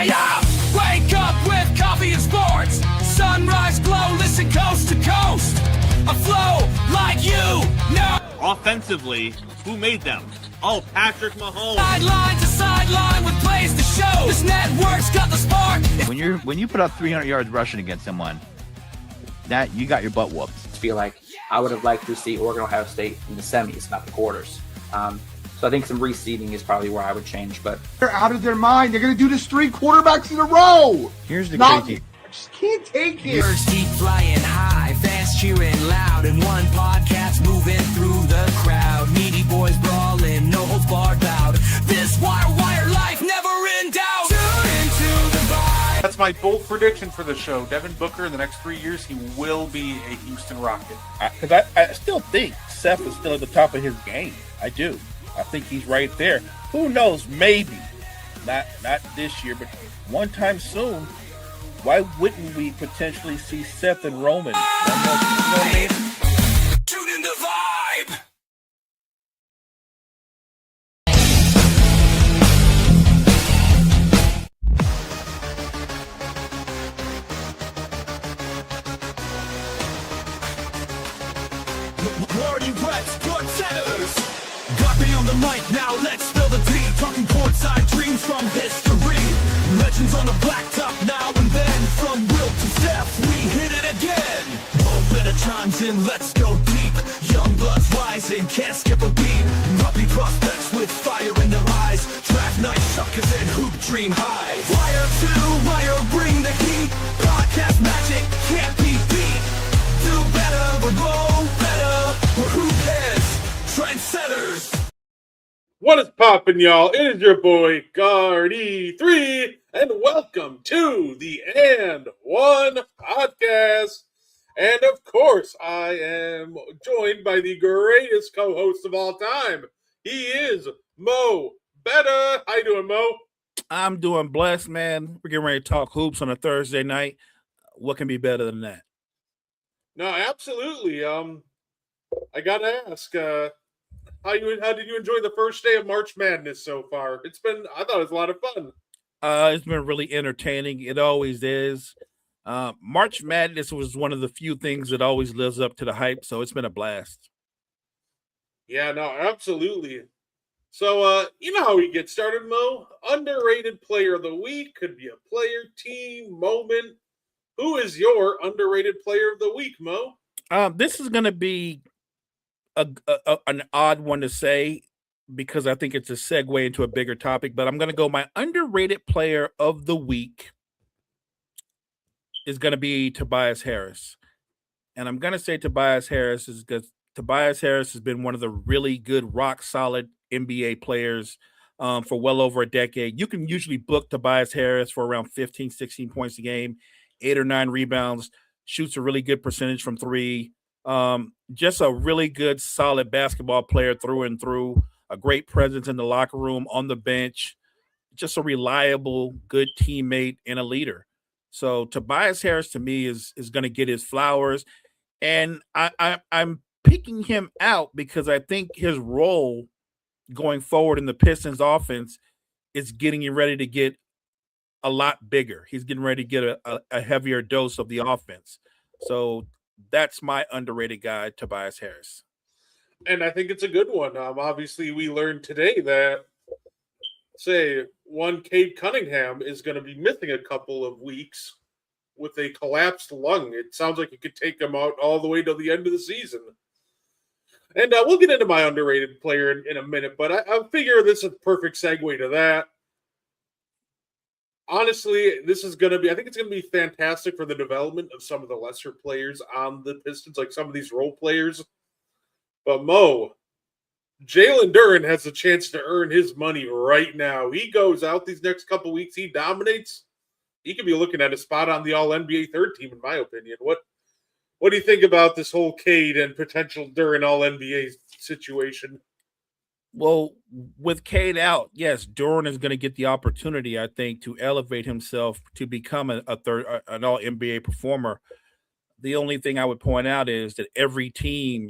Yeah. Wake up with coffee and sports. Sunrise glow, listen coast to coast. A flow like you know. Offensively, who made them? Oh, Patrick Mahomes. Sideline to sideline with plays to show. This network's got the spark. When you put up 300 yards rushing against someone, that you got your butt whooped. I feel like I would have liked to see Oregon Ohio State in the semis, not the quarters. So I think some reseeding is probably where I would change. But they're out of their mind. They're going to do this 3 quarterbacks in a row. Here's the crazy. I just can't take it. Birds keep flying high, fast cheering loud, and one podcast moving through the crowd. Meaty boys brawling, no holds barred bout. This wire life never in doubt. Tune into the vibe. That's my bold prediction for the show. Devin Booker, in the next 3 years, he will be a Houston Rocket. Because I still think Seth is still at the top of his game. I do. I think he's right there. Who knows? Maybe. Not this year, but one time soon. Why wouldn't we potentially see Seth and Roman? Tune in the vibe. Warning West, good centers. Got me on the mic, now let's spill the tea. Talking courtside dreams from history. Legends on the blacktop now and then. From Will to Steph, we hit it again. Moment of chimes in, let's go deep. Young bloods rising, can't skip a beat. Puppy prospects with fire in their eyes. Draft night suckers and hoop dream high. Wire to wire, bring the heat. Podcast magic can't be beat. Do better, we're go better. We're who cares? Trendsetters. What is poppin', y'all? It is your boy, Guardy3, and welcome to the And One Podcast. And of course, I am joined by the greatest co-host of all time. He is Mo Betta. How you doing, Mo? I'm doing blessed, man. We're getting ready to talk hoops on a Thursday night. What can be better than that? No, absolutely. I gotta ask, how did you enjoy the first day of March Madness so far? I thought it was a lot of fun. It's been really entertaining. It always is. March Madness was one of the few things that always lives up to the hype, so it's been a blast. Yeah, no, absolutely. So, you know how we get started, Mo? Underrated player of the week. Could be a player, team, moment. Who is your underrated player of the week, Mo? This is going to be an odd one to say because I think it's a segue into a bigger topic, but I'm going to go my underrated player of the week is going to be Tobias Harris. And I'm going to say Tobias Harris is because Tobias Harris has been one of the really good, rock solid NBA players for well over a decade. You can usually book Tobias Harris for around 15, 16 points a game, 8 or 9 rebounds, shoots a really good percentage from 3. Just a really good, solid basketball player through and through, a great presence in the locker room, on the bench, just a reliable, good teammate and a leader. So Tobias Harris to me is going to get his flowers. And I'm picking him out because I think his role going forward in the Pistons offense is getting him ready to get a lot bigger. He's getting ready to get a heavier dose of the offense. So that's my underrated guy, Tobias Harris. And I think it's a good one. Obviously, we learned today that, one Cade Cunningham is going to be missing a couple of weeks with a collapsed lung. It sounds like it could take him out all the way to the end of the season. And we'll get into my underrated player in a minute, but I figure this is a perfect segue to that. Honestly, I think it's going to be fantastic for the development of some of the lesser players on the Pistons, like some of these role players. But Mo, Jalen Duren has a chance to earn his money right now. He goes out these next couple weeks, he dominates. He could be looking at a spot on the All-NBA third team, in my opinion. What do you think about this whole Cade and potential Duren All-NBA situation? Well, with Cade out, yes, Duren is going to get the opportunity, I think, to elevate himself to become an All-NBA performer. The only thing I would point out is that every team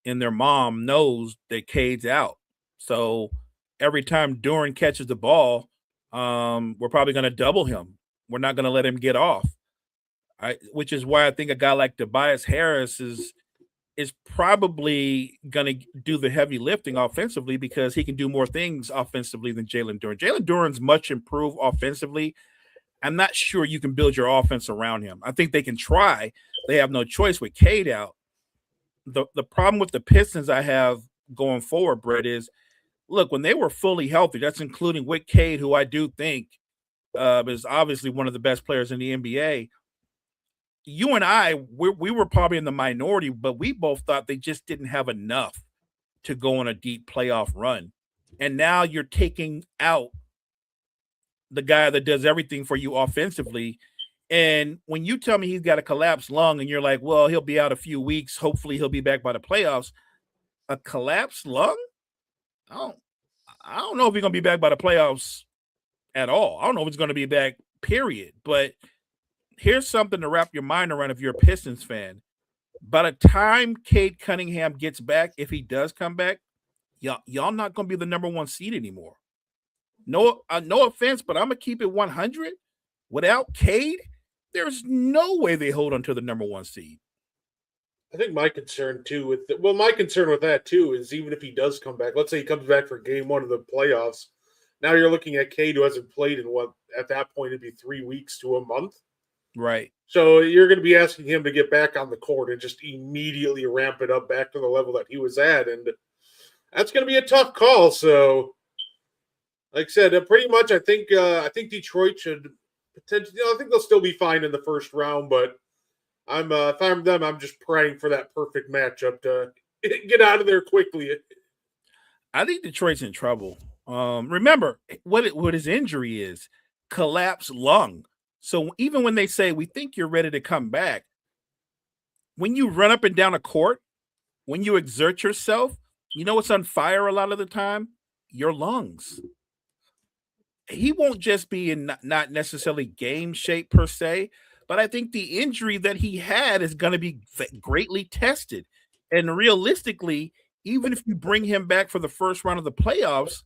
and their mom knows that Cade's out. So every time Duran catches the ball, we're probably going to double him. We're not going to let him get off. Which is why I think a guy like Tobias Harris is probably going to do the heavy lifting offensively because he can do more things offensively than Jalen Duran. Jalen Duran's much improved offensively. I'm not sure you can build your offense around him. I think they can try. They have no choice with Cade out. The problem with the Pistons I have going forward, Brett, is look, when they were fully healthy, that's including with Cade, who I do think is obviously one of the best players in the NBA. You and I, we were probably in the minority, but we both thought they just didn't have enough to go on a deep playoff run. And now you're taking out the guy that does everything for you offensively. And when you tell me he's got a collapsed lung and you're like, well, he'll be out a few weeks. Hopefully he'll be back by the playoffs. A collapsed lung? I don't know if he's going to be back by the playoffs at all. I don't know if he's going to be back, period. But here's something to wrap your mind around if you're a Pistons fan. By the time Cade Cunningham gets back, if he does come back, y'all not going to be the number one seed anymore. No offense, but I'm going to keep it 100. Without Cade, there's no way they hold on to the number one seed. I think my concern too with that too is even if he does come back, let's say he comes back for game one of the playoffs. Now you're looking at Cade who hasn't played in what at that point it'd be 3 weeks to a month. Right. So you're going to be asking him to get back on the court and just immediately ramp it up back to the level that he was at. And that's going to be a tough call. So like I said, pretty much I think Detroit should potentially, I think they'll still be fine in the first round, but if I'm them, I'm just praying for that perfect matchup to get out of there quickly. I think Detroit's in trouble. Remember what his injury is: collapsed lung. So even when they say we think you're ready to come back, when you run up and down a court, when you exert yourself, you know what's on fire a lot of the time? Your lungs. He won't just be in not necessarily game shape per se, but I think the injury that he had is going to be greatly tested. And realistically, even if you bring him back for the first round of the playoffs,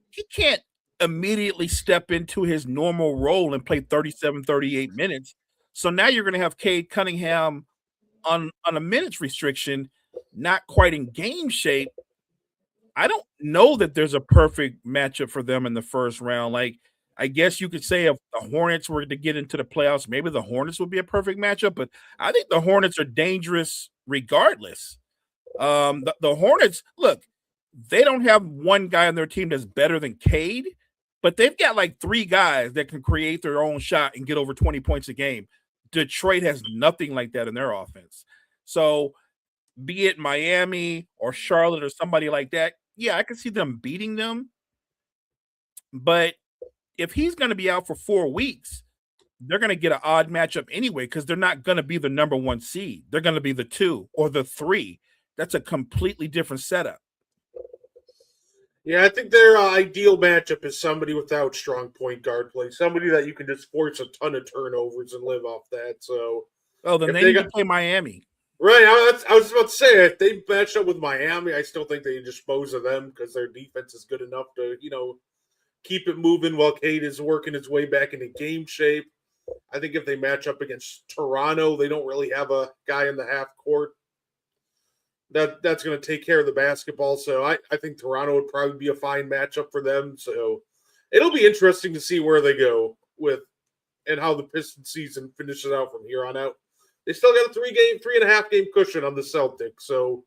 he can't immediately step into his normal role and play 37, 38 minutes. So now you're going to have Cade Cunningham on a minutes restriction, not quite in game shape. I don't know that there's a perfect matchup for them in the first round. Like, I guess you could say if the Hornets were to get into the playoffs, maybe the Hornets would be a perfect matchup, but I think the Hornets are dangerous regardless. The Hornets, look, they don't have one guy on their team that's better than Cade, but they've got like 3 guys that can create their own shot and get over 20 points a game. Detroit has nothing like that in their offense. So be it Miami or Charlotte or somebody like that, yeah, I can see them beating them. But if he's going to be out for 4 weeks, they're going to get an odd matchup anyway because they're not going to be the number one seed. They're going to be the 2 or the 3. That's a completely different setup. Yeah, I think their ideal matchup is somebody without strong point guard play, somebody that you can just force a ton of turnovers and live off that. So, then they need to play Miami. Right, I was about to say, if they matched up with Miami, I still think they dispose of them because their defense is good enough to, keep it moving while Cade is working his way back into game shape. I think if they match up against Toronto, they don't really have a guy in the half court that's going to take care of the basketball. So I think Toronto would probably be a fine matchup for them. So it'll be interesting to see where they go with and how the Pistons season finishes out from here on out. They still got a 3.5 game cushion on the Celtics, so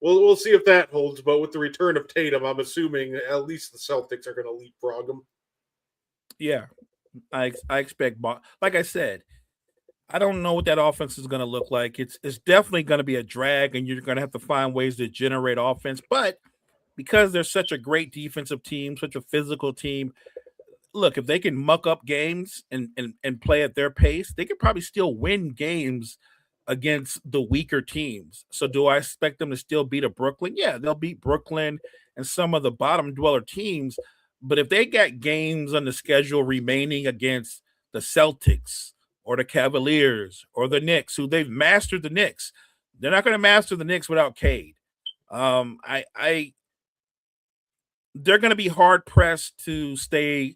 we'll see if that holds. But with the return of Tatum, I'm assuming at least the Celtics are going to leapfrog them. Yeah, I expect. Like I said, I don't know what that offense is going to look like. It's definitely going to be a drag, and you're going to have to find ways to generate offense. But because they're such a great defensive team, such a physical team, look, if they can muck up games and play at their pace, they could probably still win games against the weaker teams. So do I expect them to still beat a Brooklyn? Yeah, they'll beat Brooklyn and some of the bottom dweller teams. But if they got games on the schedule remaining against the Celtics or the Cavaliers or the Knicks, who they've mastered the Knicks. They're not going to master the Knicks without Cade. They're going to be hard pressed to stay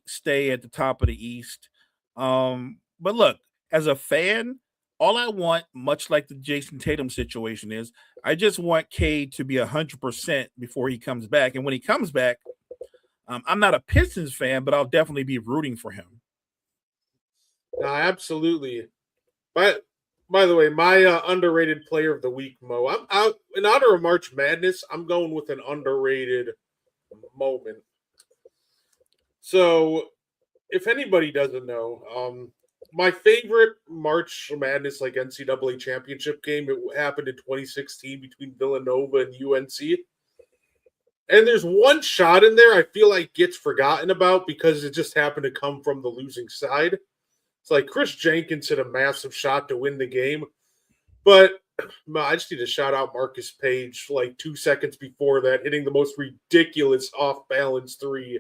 at the top of the East. But look, as a fan, all I want, much like the Jason Tatum situation is, I just want Cade to be 100% before he comes back. And when he comes back, I'm not a Pistons fan, but I'll definitely be rooting for him. No, absolutely. But by the way, my underrated player of the week, Mo. I'm out in honor of March Madness. I'm going with an underrated moment. So, if anybody doesn't know, my favorite March Madness like NCAA championship game, it happened in 2016 between Villanova and UNC. And there's one shot in there I feel like gets forgotten about because it just happened to come from the losing side. It's like Chris Jenkins hit a massive shot to win the game. But I just need to shout out Marcus Page like 2 seconds before that, hitting the most ridiculous off-balance three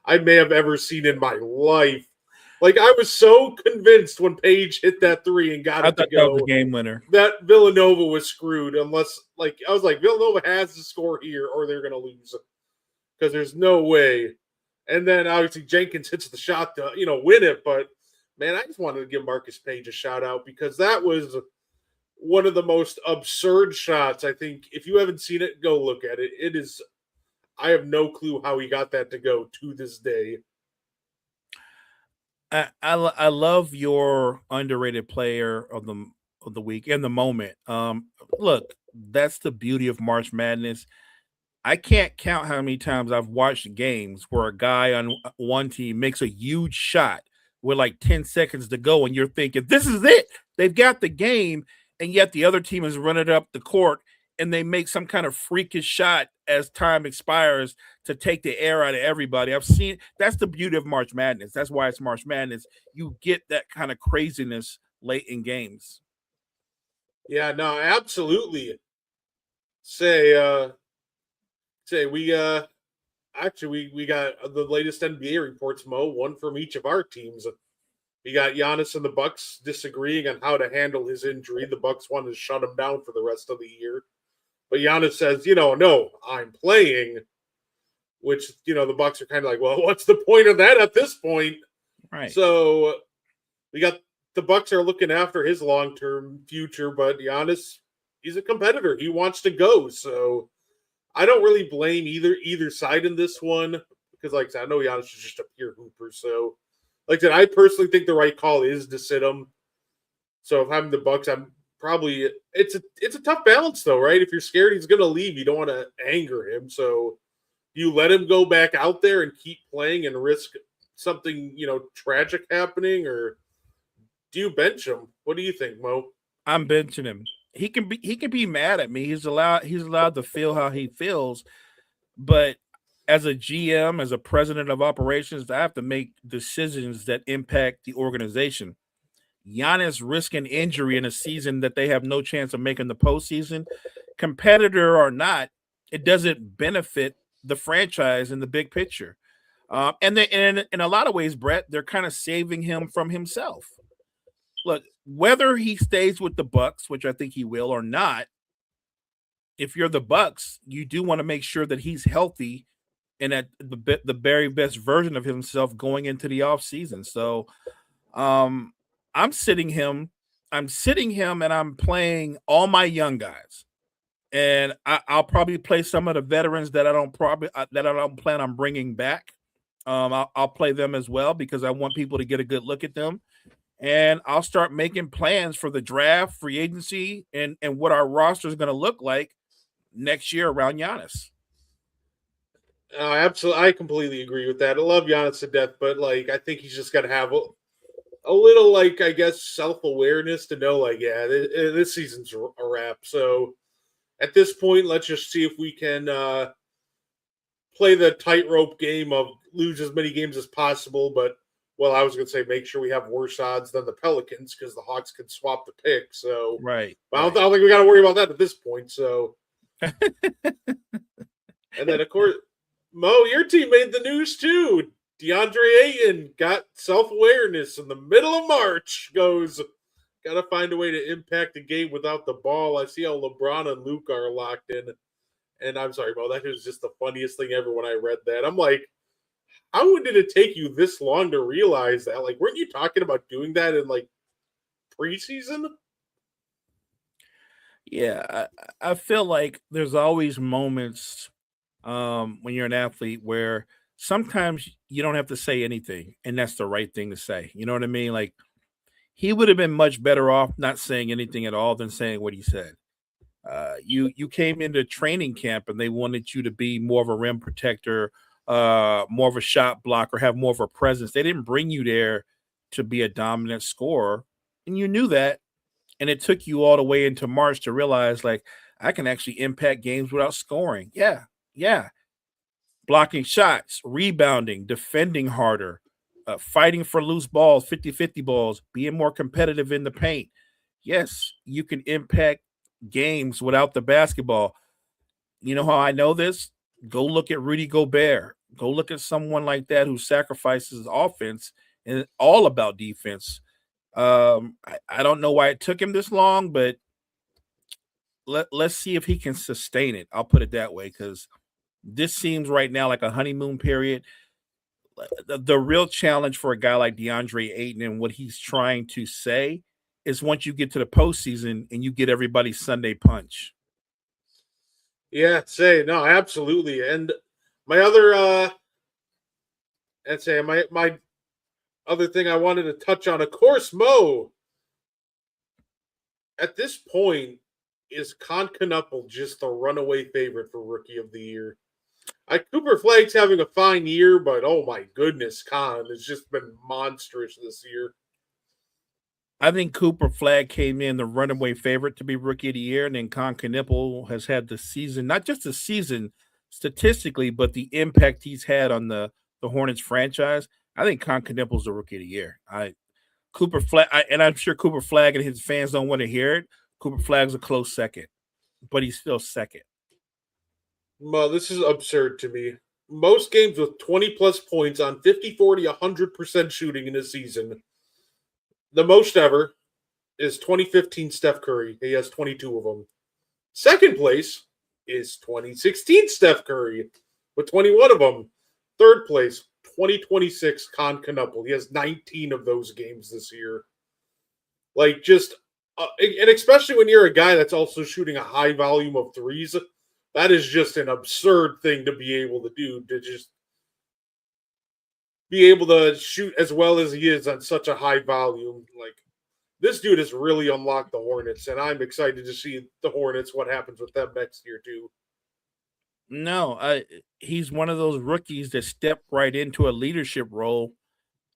I may have ever seen in my life. Like, I was so convinced when Page hit that three and got it to go. That was the game winner. That Villanova was screwed unless, like, I was like, Villanova has to score here or they're going to lose because there's no way. And then obviously Jenkins hits the shot to, win it. But, man, I just wanted to give Marcus Page a shout out because that was one of the most absurd shots. I think if you haven't seen it, go look at it. It is, I have no clue how he got that to go to this day. I love your underrated player of the week in the moment. Look, that's the beauty of March Madness. I can't count how many times I've watched games where a guy on one team makes a huge shot with like 10 seconds to go, and you're thinking, this is it. They've got the game, and yet the other team is running up the court, and they make some kind of freakish shot as time expires to take the air out of everybody. I've seen that's the beauty of March Madness. That's why it's March Madness. You get that kind of craziness late in games. Yeah, no, absolutely. Say we actually we got the latest NBA reports, Mo, one from each of our teams. We got Giannis and the Bucks disagreeing on how to handle his injury. The Bucks wanted to shut him down for the rest of the year. But Giannis says, no, I'm playing, which, the Bucks are kind of like, well, what's the point of that at this point? Right. So we got the Bucks are looking after his long-term future, but Giannis, he's a competitor. He wants to go. So I don't really blame either side in this one because, like I said, I know Giannis is just a pure hooper. So, like I said, I personally think the right call is to sit him. So if I'm the Bucks, I'm probably it's a tough balance though, right? If you're scared he's going to leave, you don't want to anger him. So you let him go back out there and keep playing and risk something, tragic happening, or do you bench him? What do you think, Mo? I'm benching him. He can be mad at me. He's allowed to feel how he feels, but as a GM, as a president of operations, I have to make decisions that impact the organization. Giannis risking injury in a season that they have no chance of making the postseason, competitor or not, it doesn't benefit the franchise in the big picture. And in a lot of ways, Brett, they're kind of saving him from himself. Look, whether he stays with the Bucks, which I think he will, or not, if you're the Bucks, you do want to make sure that he's healthy and at the very best version of himself going into the offseason. So I'm sitting him, and I'm playing all my young guys. And I'll probably play some of the veterans that I don't plan on bringing back. I'll play them as well because I want people to get a good look at them. And I'll start making plans for the draft, free agency, and what our roster is going to look like next year around Giannis. Absolutely, I completely agree with that. I love Giannis to death, but I think he's just got to have a little, I guess, self-awareness to know, this season's a wrap. So at this point, let's just see if we can play the tightrope game of lose as many games as possible. But, I was going to say make sure we have worse odds than the Pelicans because the Hawks can swap the pick. So, right. I don't think we got to worry about that at this point. So, and then, of course, Mo, your team made the news too. DeAndre Ayton got self-awareness in the middle of March. Goes, got to find a way to impact the game without the ball. I see how LeBron and Luke are locked in. And I'm sorry, Mo, that was just the funniest thing ever when I read that. I'm like, how did it take you this long to realize that? Like, weren't you talking about doing that in like preseason? Yeah, I feel like there's always moments when you're an athlete where sometimes you don't have to say anything, and that's the right thing to say. You know what I mean? Like he would have been much better off not saying anything at all than saying what he said. You came into training camp and they wanted you to be more of a rim protector, more of a shot blocker, have more of a presence. They didn't bring you there to be a dominant scorer, and you knew that. And it took you all the way into March to realize, like, I can actually impact games without scoring. Yeah, yeah. Blocking shots, rebounding, defending harder, fighting for loose balls, 50-50 balls, being more competitive in the paint. Yes, you can impact games without the basketball. You know how I know this? Go look at Rudy Gobert. Go look at someone like that who sacrifices offense and all about defense. I don't know why it took him this long, but let's see if he can sustain it. I'll put it that way because this seems right now like a honeymoon period. The real challenge for a guy like DeAndre Ayton and what he's trying to say is once you get to the postseason and you get everybody's Sunday punch. Yeah, say no, absolutely. And my other I'd say my other thing I wanted to touch on, of course, Mo, at this point, is Con Knuppel just the runaway favorite for Rookie of the Year? Cooper Flag's having a fine year, but oh my goodness, Con has just been monstrous this year. I think Cooper Flag came in the runaway favorite to be Rookie of the Year, and then Con Knuppel has had the season, not just the season statistically, but the impact he's had on the Hornets franchise. I think Con Knuppel's the Rookie of the Year. Cooper Flag, and I'm sure Cooper Flag and his fans don't want to hear it. Cooper Flag's a close second, but he's still second. Well, this is absurd to me. Most games with 20 plus points on 50, 40, 100% shooting in a season. The most ever is 2015 Steph Curry. He has 22 of them. Second place is 2016 Steph Curry with 21 of them. Third place, 2026 Con Knuppel. He has 19 of those games this year. Like, just, and especially when you're a guy that's also shooting a high volume of threes, that is just an absurd thing to be able to do, to just be able to shoot as well as he is on such a high volume. Like, this dude has really unlocked the Hornets, and I'm excited to see the Hornets, what happens with them next year, too. No, he's one of those rookies that stepped right into a leadership role.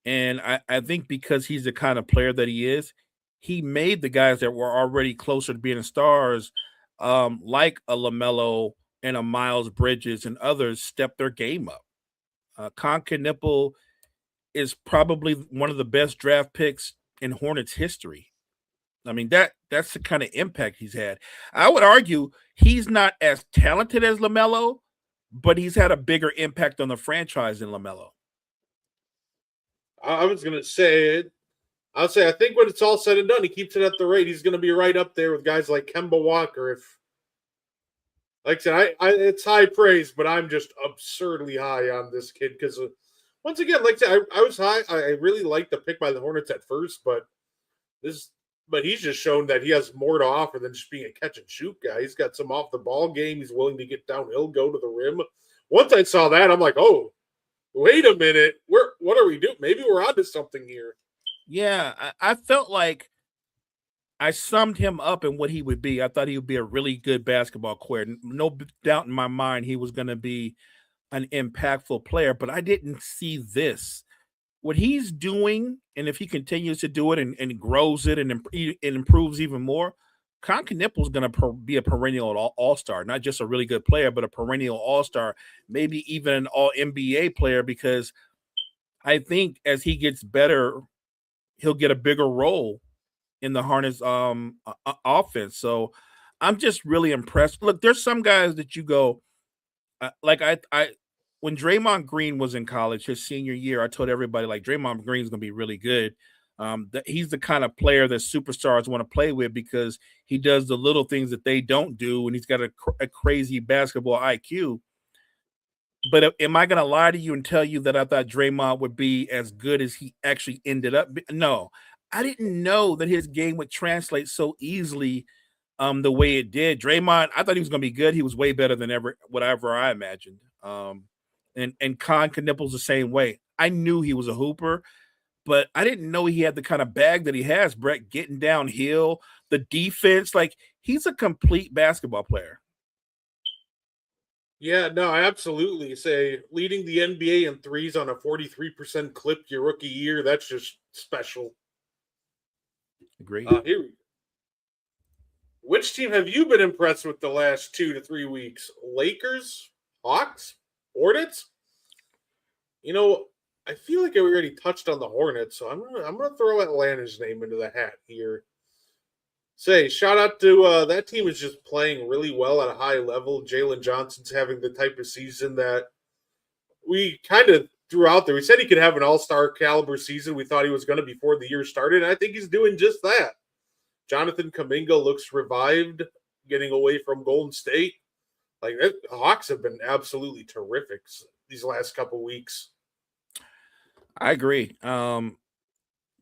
And I think because he's the kind of player that he is, he made the guys that were already closer to being stars, like a LaMelo and a Miles Bridges and others, step their game up. Con Knuppel is probably one of the best draft picks in Hornets history. I mean, that's the kind of impact he's had. I would argue he's not as talented as LaMelo, but he's had a bigger impact on the franchise than LaMelo. I was going to say it. I think when it's all said and done, he keeps it at the rate. He's going to be right up there with guys like Kemba Walker. If, like I said, it's high praise, but I'm just absurdly high on this kid because, once again, like I said, I was high. I really liked the pick by the Hornets at first, but he's just shown that he has more to offer than just being a catch and shoot guy. He's got some off the ball game. He's willing to get downhill, go to the rim. Once I saw that, I'm like, oh, wait a minute. What are we doing? Maybe we're onto something here. Yeah, I felt like I summed him up in what he would be. I thought he would be a really good basketball player. No doubt in my mind he was going to be an impactful player, but I didn't see this. What he's doing, and if he continues to do it and grows it and improves even more, Con Knuppel is going to be a perennial all-star, not just a really good player, but a perennial all-star, maybe even an all-NBA player, because I think as he gets better, he'll get a bigger role in the Hornets offense. So I'm just really impressed. Look, there's some guys that you go, like I when Draymond Green was in college, his senior year, I told everybody like Draymond Green's going to be really good. He's the kind of player that superstars want to play with because he does the little things that they don't do, and he's got a crazy basketball IQ. But am I going to lie to you and tell you that I thought Draymond would be as good as he actually ended up? No, I didn't know that his game would translate so easily the way it did. Draymond, I thought he was going to be good. He was way better than whatever I imagined. And Con Knipples the same way. I knew he was a hooper, but I didn't know he had the kind of bag that he has, Brett, getting downhill, the defense. Like, he's a complete basketball player. Yeah, no, I absolutely say leading the NBA in threes on a 43% clip your rookie year, that's just special. Agreed. Here, which team have you been impressed with the last 2 to 3 weeks? Lakers, Hawks, Hornets? You know, I feel like I already touched on the Hornets, so I'm gonna throw Atlanta's name into the hat here. Say, shout out to that team is just playing really well at a high level. Jalen Johnson's having the type of season that we kind of threw out there. We said he could have an all-star caliber season. We thought he was going to before the year started, and I think he's doing just that. Jonathan Kuminga looks revived, getting away from Golden State. Like, the Hawks have been absolutely terrific these last couple weeks. I agree.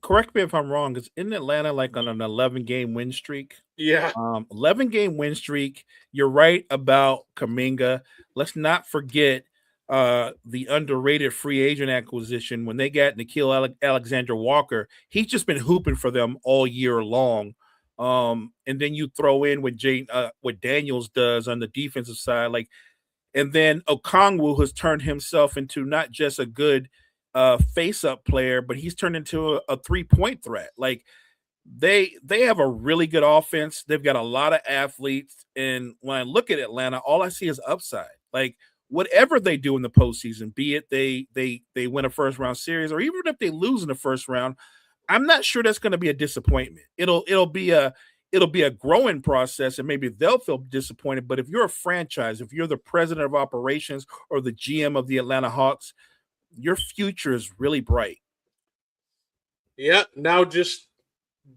Correct me if I'm wrong, because in Atlanta, like on an 11-game win streak. Yeah. 11-game win streak. You're right about Kuminga. Let's not forget the underrated free agent acquisition when they got Nickeil Alexander Walker. He's just been hooping for them all year long. And then you throw in what Daniels does on the defensive side, and then Okongwu has turned himself into not just a good face-up player, but he's turned into a three-point threat. Like, they have a really good offense. They've got a lot of athletes, and when I look at Atlanta, all I see is upside. Like, whatever they do in the postseason, be it they win a first-round series, or even if they lose in the first round, I'm not sure that's going to be a disappointment. It'll be a growing process, and maybe they'll feel disappointed. But if you're a franchise, if you're the president of operations or the GM of the Atlanta Hawks, your future is really bright. Yeah, now just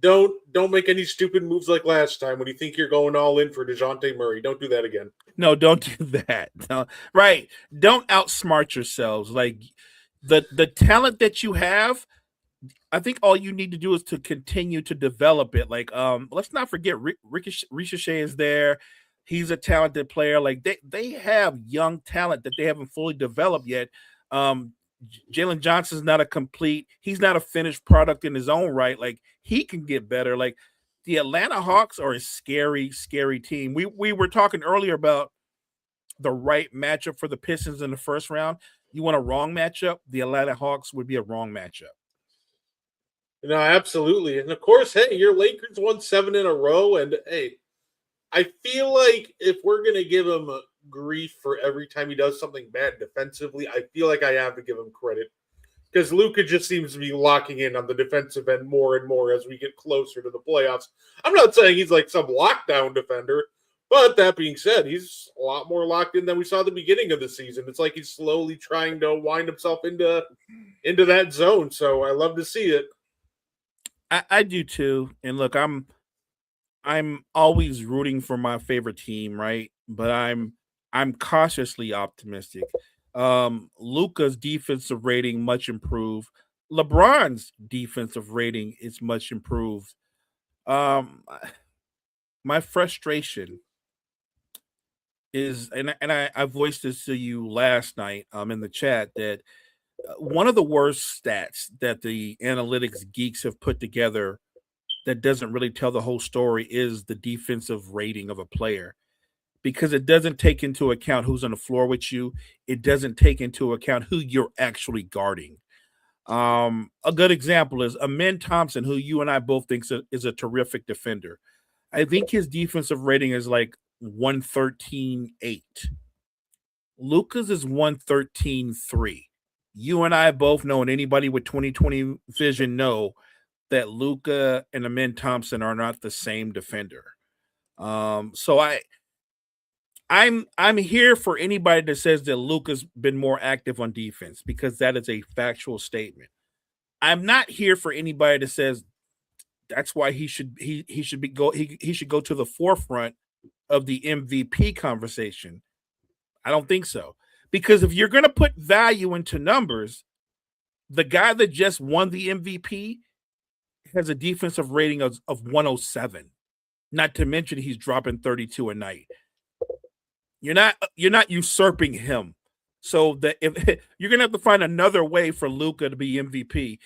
don't make any stupid moves like last time when you think you're going all in for DeJounte Murray. Don't do that again. No, don't do that. No, right. Don't outsmart yourselves. Like, the talent that you have, I think all you need to do is to continue to develop it. Like, let's not forget Ricochet is there. He's a talented player. Like, they have young talent that they haven't fully developed yet. Jalen Johnson's not he's not a finished product in his own right. Like, he can get better. Like, the Atlanta Hawks are a scary, scary team. We were talking earlier about the right matchup for the Pistons in the first round. You want a wrong matchup? The Atlanta Hawks would be a wrong matchup. No, absolutely. And of course, hey, your Lakers won 7 in a row. And hey, I feel like if we're going to give him grief for every time he does something bad defensively, I feel like I have to give him credit. Because Luka just seems to be locking in on the defensive end more and more as we get closer to the playoffs. I'm not saying he's like some lockdown defender, but that being said, he's a lot more locked in than we saw at the beginning of the season. It's like he's slowly trying to wind himself into that zone. So I love to see it. I do too. And look, I'm always rooting for my favorite team, right? But I'm cautiously optimistic. Luka's defensive rating much improved. LeBron's defensive rating is much improved. My frustration is, and I voiced this to you last night in the chat, that one of the worst stats that the analytics geeks have put together that doesn't really tell the whole story is the defensive rating of a player, because it doesn't take into account who's on the floor with you. It doesn't take into account who you're actually guarding. A good example is Amen Thompson, who you and I both think is a terrific defender. I think his defensive rating is like 113.8. Luka's is 113.3. You and I both know, and anybody with 20/20 vision know, that Luka and Amen Thompson are not the same defender. So I I'm here for anybody that says that Luka's been more active on defense because that is a factual statement. I'm not here for anybody that says that's why he should he should go to the forefront of the MVP conversation. I don't think so. Because if you're going to put value into numbers, the guy that just won the MVP has a defensive rating of 107. Not to mention he's dropping 32 a night. You're not usurping him. So that if you're gonna have to find another way for Luka to be MVP,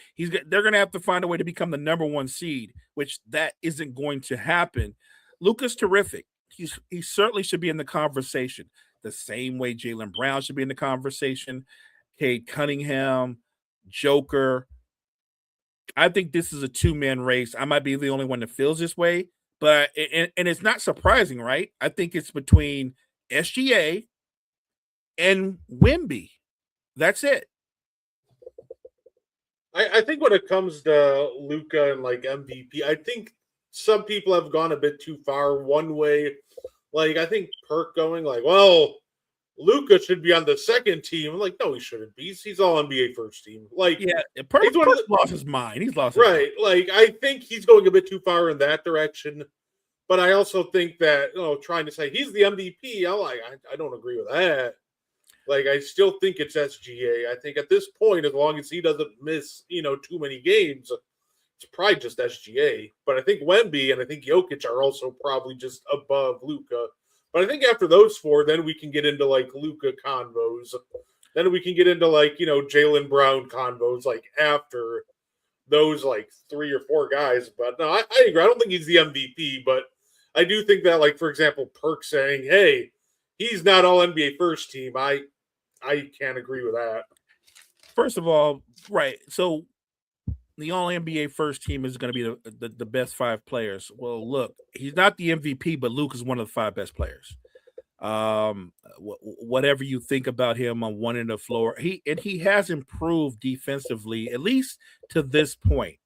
they're gonna have to find a way to become the number one seed, which that isn't going to happen. Luka's terrific. He certainly should be in the conversation. The same way Jaylen Brown should be in the conversation. Cade Cunningham, Joker. I think this is a two-man race. I might be the only one that feels this way, but and it's not surprising, right? I think it's between SGA and Wemby. That's it. I think when it comes to Luka and like MVP, I think some people have gone a bit too far one way. Like I think Perk going like, well, Luka should be on the second team. I'm like, no, he shouldn't be. He's all NBA first team. Like, Yeah, Perk lost his mind. He's lost his right. Like, I think he's going a bit too far in that direction. But I also think that, trying to say he's the MVP, I don't agree with that. Like, I still think it's SGA. I think at this point, as long as he doesn't miss, too many games, it's probably just SGA. But I think Wemby and I think Jokic are also probably just above Luka. But I think after those four, then we can get into like Luka convos. Then we can get into like, Jaylen Brown convos, like after those like three or four guys. But no, I agree. I don't think he's the MVP, but I do think that, like, for example, Perk saying, hey, he's not all NBA first team. I can't agree with that. First of all, right. So the all NBA first team is going to be the best five players. Well, look, he's not the MVP, but Luke is one of the five best players. Whatever you think about him on one end of the floor, he has improved defensively, at least to this point.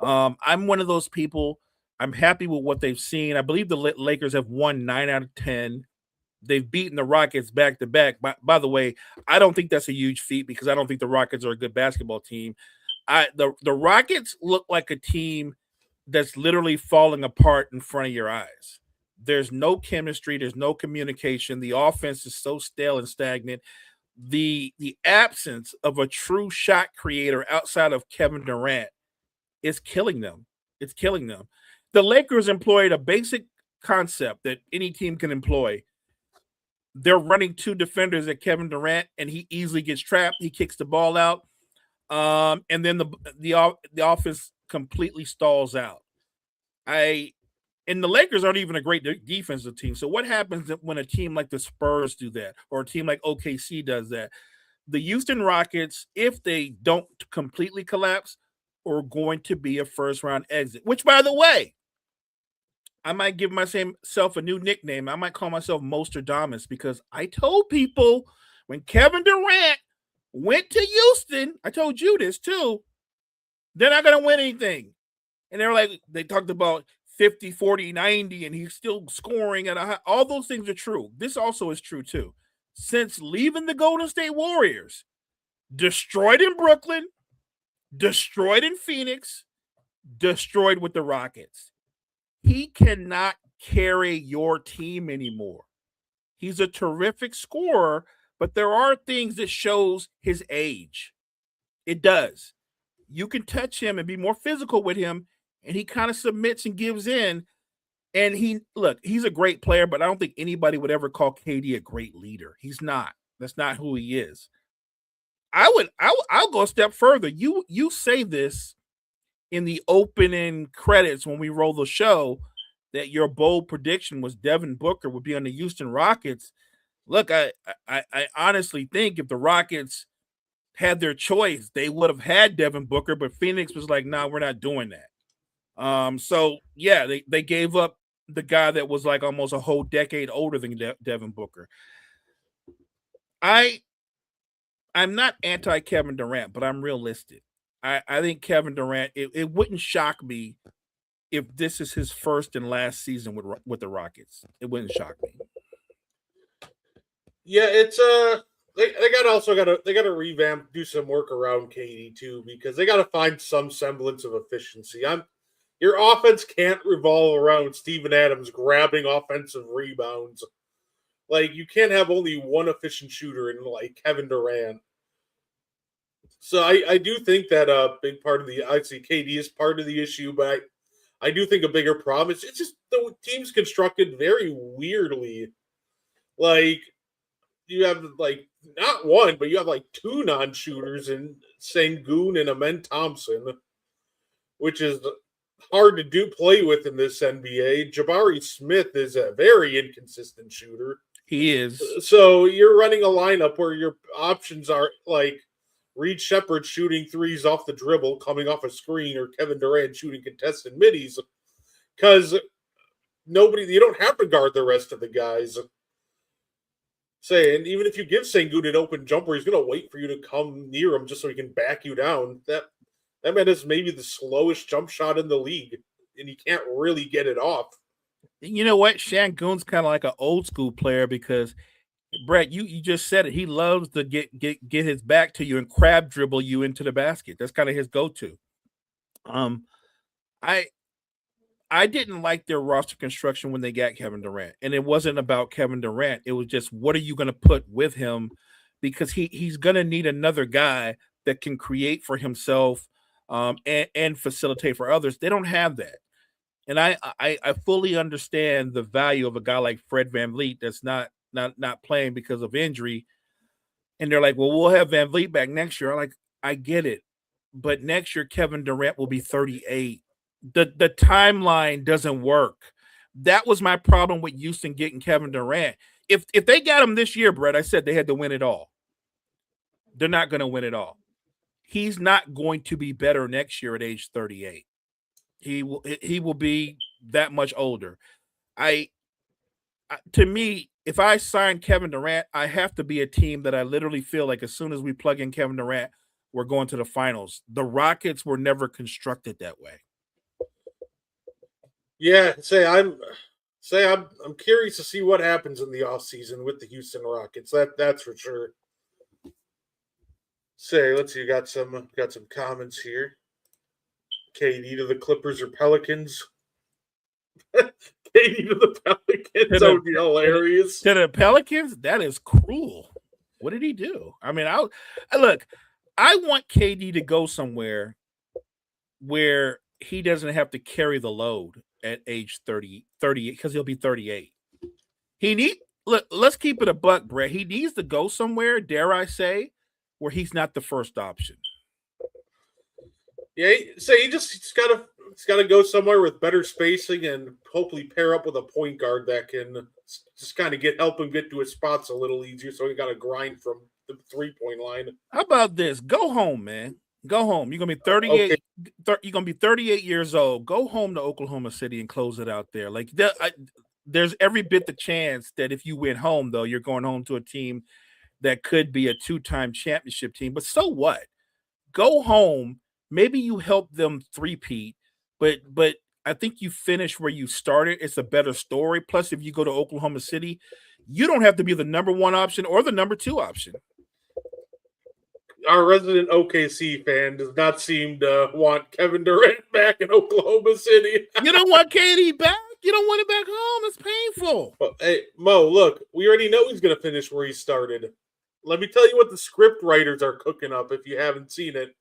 I'm one of those people. I'm happy with what they've seen. I believe the Lakers have won 9 out of 10. They've beaten the Rockets back to back. By the way, I don't think that's a huge feat because I don't think the Rockets are a good basketball team. The Rockets look like a team that's literally falling apart in front of your eyes. There's no chemistry. There's no communication. The offense is so stale and stagnant. The absence of a true shot creator outside of Kevin Durant is killing them. It's killing them. The Lakers employed a basic concept that any team can employ. They're running two defenders at Kevin Durant, and he easily gets trapped. He kicks the ball out, and then the offense completely stalls out. And the Lakers aren't even a great defensive team. So what happens when a team like the Spurs do that, or a team like OKC does that? The Houston Rockets, if they don't completely collapse, are going to be a first-round exit. Which, by the way, I might give myself a new nickname. I might call myself Mostradamus because I told people when Kevin Durant went to Houston, I told you this too, they're not going to win anything. And they talked about 50, 40, 90, and he's still scoring. All those things are true. This also is true too. Since leaving the Golden State Warriors, destroyed in Brooklyn, destroyed in Phoenix, destroyed with the Rockets. He cannot carry your team anymore. He's a terrific scorer, but there are things that shows his age. It does. You can touch him and be more physical with him, and he kind of submits and gives in. And he's a great player, but I don't think anybody would ever call KD a great leader. He's not. That's not who he is. I'll go a step further. You say this in the opening credits when we roll the show that your bold prediction was Devin Booker would be on the Houston Rockets. Look, I honestly think if the Rockets had their choice, they would have had Devin Booker, but Phoenix was like, nah, we're not doing that. So yeah, they gave up the guy that was like almost a whole decade older than Devin Booker. I'm not anti-Kevin Durant, but I'm realistic. I think Kevin Durant, it wouldn't shock me if this is his first and last season with the Rockets. It wouldn't shock me. Yeah, it's they got to revamp, do some work around KD too, because they got to find some semblance of efficiency. Your offense can't revolve around Steven Adams grabbing offensive rebounds. Like you can't have only one efficient shooter in like Kevin Durant. So I do think that a big part of the obviously KD is part of the issue, but I do think a bigger problem is it's just the team's constructed very weirdly. Like you have like not one, but you have like two non-shooters in Sengun and Amen Thompson, which is hard to play with in this NBA. Jabari Smith is a very inconsistent shooter. He is. So you're running a lineup where your options are like Reed Shepard shooting threes off the dribble, coming off a screen, or Kevin Durant shooting contested middies, because you don't have to guard the rest of the guys. And even if you give Sengun an open jumper, he's going to wait for you to come near him just so he can back you down. That man is maybe the slowest jump shot in the league, and he can't really get it off. You know what? Sengun's kind of like an old school player because, Brett, you just said it. He loves to get his back to you and crab dribble you into the basket. That's kind of his go-to. I didn't like their roster construction when they got Kevin Durant, and it wasn't about Kevin Durant. It was just, what are you going to put with him? Because he's going to need another guy that can create for himself and facilitate for others. They don't have that. And I fully understand the value of a guy like Fred VanVleet that's not playing because of injury. And they're like, well, we'll have VanVleet back next year. I'm like, I get it. But next year, Kevin Durant will be 38. The timeline doesn't work. That was my problem with Houston getting Kevin Durant. If they got him this year, Brett, I said they had to win it all. They're not going to win it all. He's not going to be better next year at age 38. He will be that much older. To me, if I sign Kevin Durant, I have to be a team that I literally feel like as soon as we plug in Kevin Durant, we're going to the finals. The Rockets were never constructed that way. Yeah, I'm curious to see what happens in the offseason with the Houston Rockets. That's for sure. Let's see, got some comments here. KD to the Clippers or Pelicans? KD to the Pelicans, that would be hilarious. To the Pelicans? That is cruel. What did he do? I mean, I want KD to go somewhere where he doesn't have to carry the load at age 38, because he'll be 38. Let's keep it a buck, Brett. He needs to go somewhere, dare I say, where he's not the first option. Yeah, he's got to go somewhere with better spacing and hopefully pair up with a point guard that can just kind of help him get to his spots a little easier. So he got to grind from the 3-point line. How about this? Go home, man. Go home. You're gonna be 38. Okay. You're gonna be 38 years old. Go home to Oklahoma City and close it out there. Like there's every bit the chance that if you went home, though, you're going home to a team that could be a 2-time championship team. But so what? Go home. Maybe you help them three-peat, but I think you finish where you started. It's a better story. Plus, if you go to Oklahoma City, you don't have to be the number 1 option or the number 2 option. Our resident OKC fan does not seem to want Kevin Durant back in Oklahoma City. You don't want KD back? You don't want it back home? It's painful. Well, hey, Mo, look, we already know he's going to finish where he started. Let me tell you what the script writers are cooking up if you haven't seen it.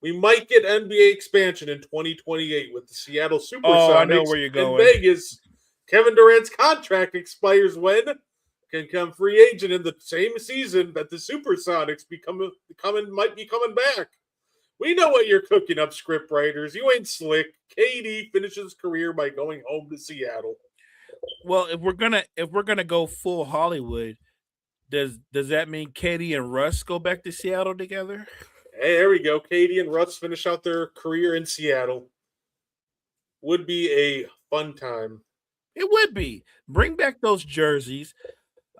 We might get NBA expansion in 2028 with the Seattle Supersonics. Oh, I know where you're going. In Vegas. Kevin Durant's contract expires when? Can come free agent in the same season that the Supersonics might be coming back. We know what you're cooking up, script writers. You ain't slick. KD finishes his career by going home to Seattle. Well, if we're gonna go full Hollywood, does that mean KD and Russ go back to Seattle together? Hey, there we go. KD and Russ finish out their career in Seattle. Would be a fun time. It would be. Bring back those jerseys.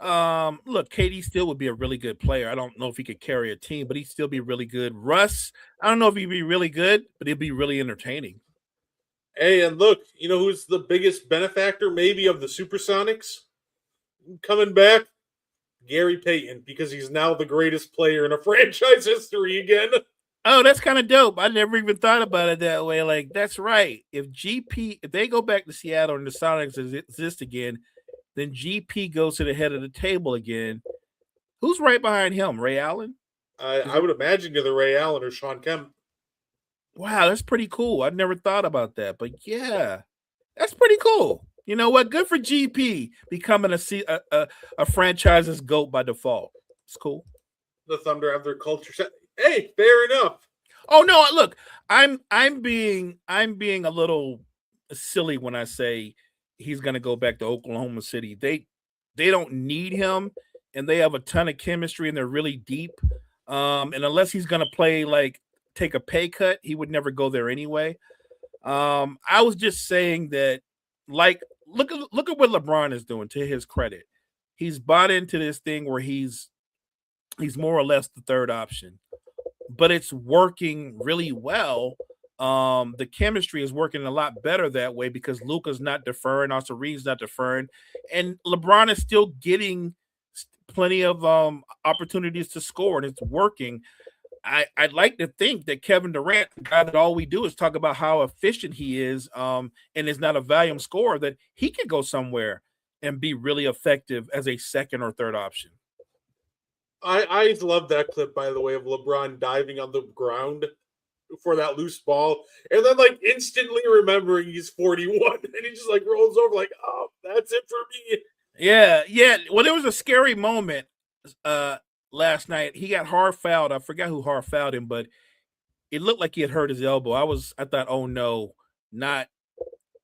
Look, KD still would be a really good player. I don't know if he could carry a team, but he'd still be really good. Russ, I don't know if he'd be really good, but he'd be really entertaining. Hey, and look, you know who's the biggest benefactor maybe of the Supersonics coming back? Gary Payton, because he's now the greatest player in a franchise history again. Oh, that's kind of dope. I never even thought about it that way. Like, that's right. If they go back to Seattle and the Sonics exist again, then GP goes to the head of the table again. Who's right behind him? Ray Allen? I would imagine either Ray Allen or Sean Kemp. Wow, that's pretty cool. I'd never thought about that, but yeah, that's pretty cool. You know what? Good for GP becoming a franchise's GOAT by default. It's cool. The Thunder have their culture set. Hey, fair enough. Oh no, look, I'm being a little silly when I say he's going to go back to Oklahoma City. They don't need him, and they have a ton of chemistry, and they're really deep. And unless he's going to play like take a pay cut, he would never go there anyway. I was just saying that, like, look at what LeBron is doing. To his credit, he's bought into this thing where he's more or less the third option, but it's working really well. The chemistry is working a lot better that way because Luka's not deferring, also Reed's not deferring, and LeBron is still getting plenty of opportunities to score, and it's working. I'd like to think that Kevin Durant, the guy that all we do is talk about how efficient he is, and is not a volume scorer, that he could go somewhere and be really effective as a second or third option. I love that clip, by the way, of LeBron diving on the ground for that loose ball, and then like instantly remembering he's 41, and he just like rolls over like, oh, that's it for me. Yeah. Well, there was a scary moment last night. He got hard fouled. I forgot who hard fouled him, but it looked like he had hurt his elbow. I thought, oh no, not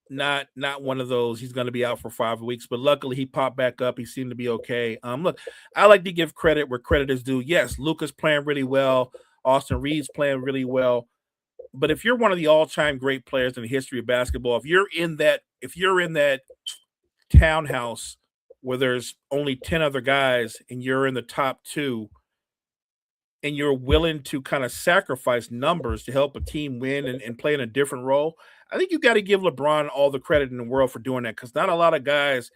one of those. He's going to be out for 5 weeks, but luckily he popped back up. He seemed to be okay. Look, I like to give credit where credit is due. Yes, Luka's playing really well. Austin Reed's playing really well. But if you're one of the all-time great players in the history of basketball, if you're in that townhouse where there's only 10 other guys and you're in the top 2 and you're willing to kind of sacrifice numbers to help a team win and play in a different role, I think you got to give LeBron all the credit in the world for doing that, because not a lot of guys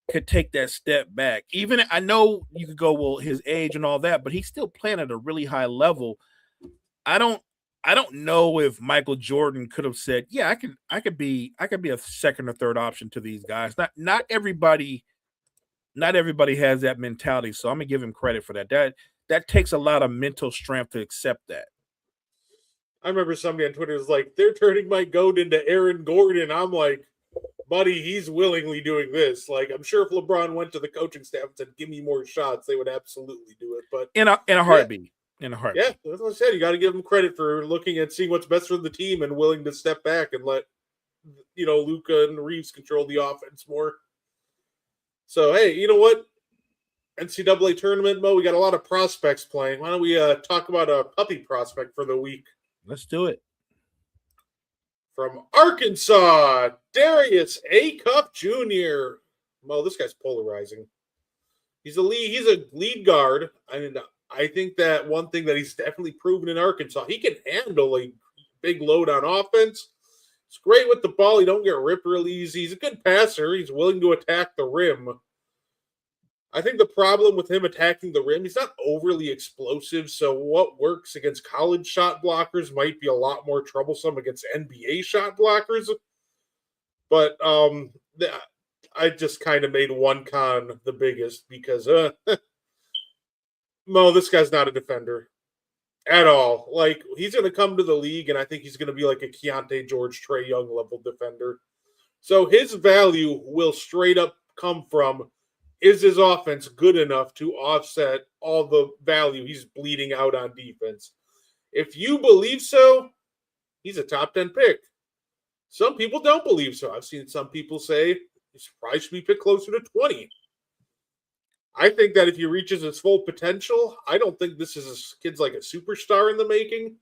could take that step back. Even I know you could go, well, his age and all that, but he's still playing at a really high level. I don't know if Michael Jordan could have said, yeah, I could be a second or third option to these guys. Not everybody has that mentality. So I'm gonna give him credit for that. That takes a lot of mental strength to accept that. I remember somebody on Twitter was like, they're turning my GOAT into Aaron Gordon. I'm like, buddy, he's willingly doing this. Like, I'm sure if LeBron went to the coaching staff and said, give me more shots, they would absolutely do it. But in a heartbeat. Yeah. Yeah, that's what I said. You got to give him credit for looking at seeing what's best for the team and willing to step back and let, Luka and Reeves control the offense more. So, hey, you know what? NCAA tournament, Mo, we got a lot of prospects playing. Why don't we talk about a puppy prospect for the week? Let's do it. From Arkansas, Darius Acuff Jr. Mo, this guy's polarizing. He's a lead guard. I think that one thing that he's definitely proven in Arkansas, he can handle a big load on offense. He's great with the ball. He don't get ripped real easy. He's a good passer. He's willing to attack the rim. I think the problem with him attacking the rim, he's not overly explosive, so what works against college shot blockers might be a lot more troublesome against NBA shot blockers. But I just kind of made one con the biggest because Mo, this guy's not a defender at all. Like, he's going to come to the league, and I think he's going to be like a Keontae George, Trae Young level defender. So his value will straight up come from, is his offense good enough to offset all the value he's bleeding out on defense? If you believe so, he's a top 10 pick. Some people don't believe so. I've seen some people say he's probably should be picked closer to 20. I think that if he reaches his full potential, I don't think this kid's like a superstar in the making.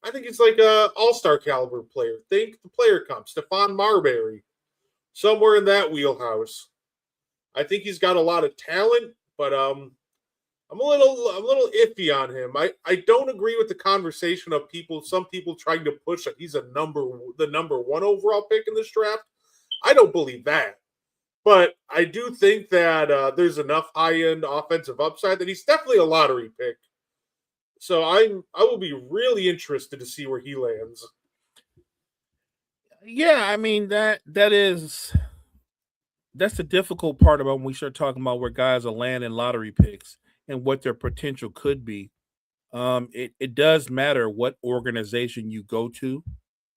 I think it's like a all-star caliber player. Think the player comp, Stephon Marbury, somewhere in that wheelhouse. I think he's got a lot of talent, but I'm a little iffy on him. I don't agree with the conversation of some people trying to push that he's the number one overall pick in this draft. I don't believe that. But I do think that there's enough high-end offensive upside that he's definitely a lottery pick. So I will be really interested to see where he lands. Yeah, I mean that's the difficult part about when we start talking about where guys are landing lottery picks and what their potential could be. It does matter what organization you go to,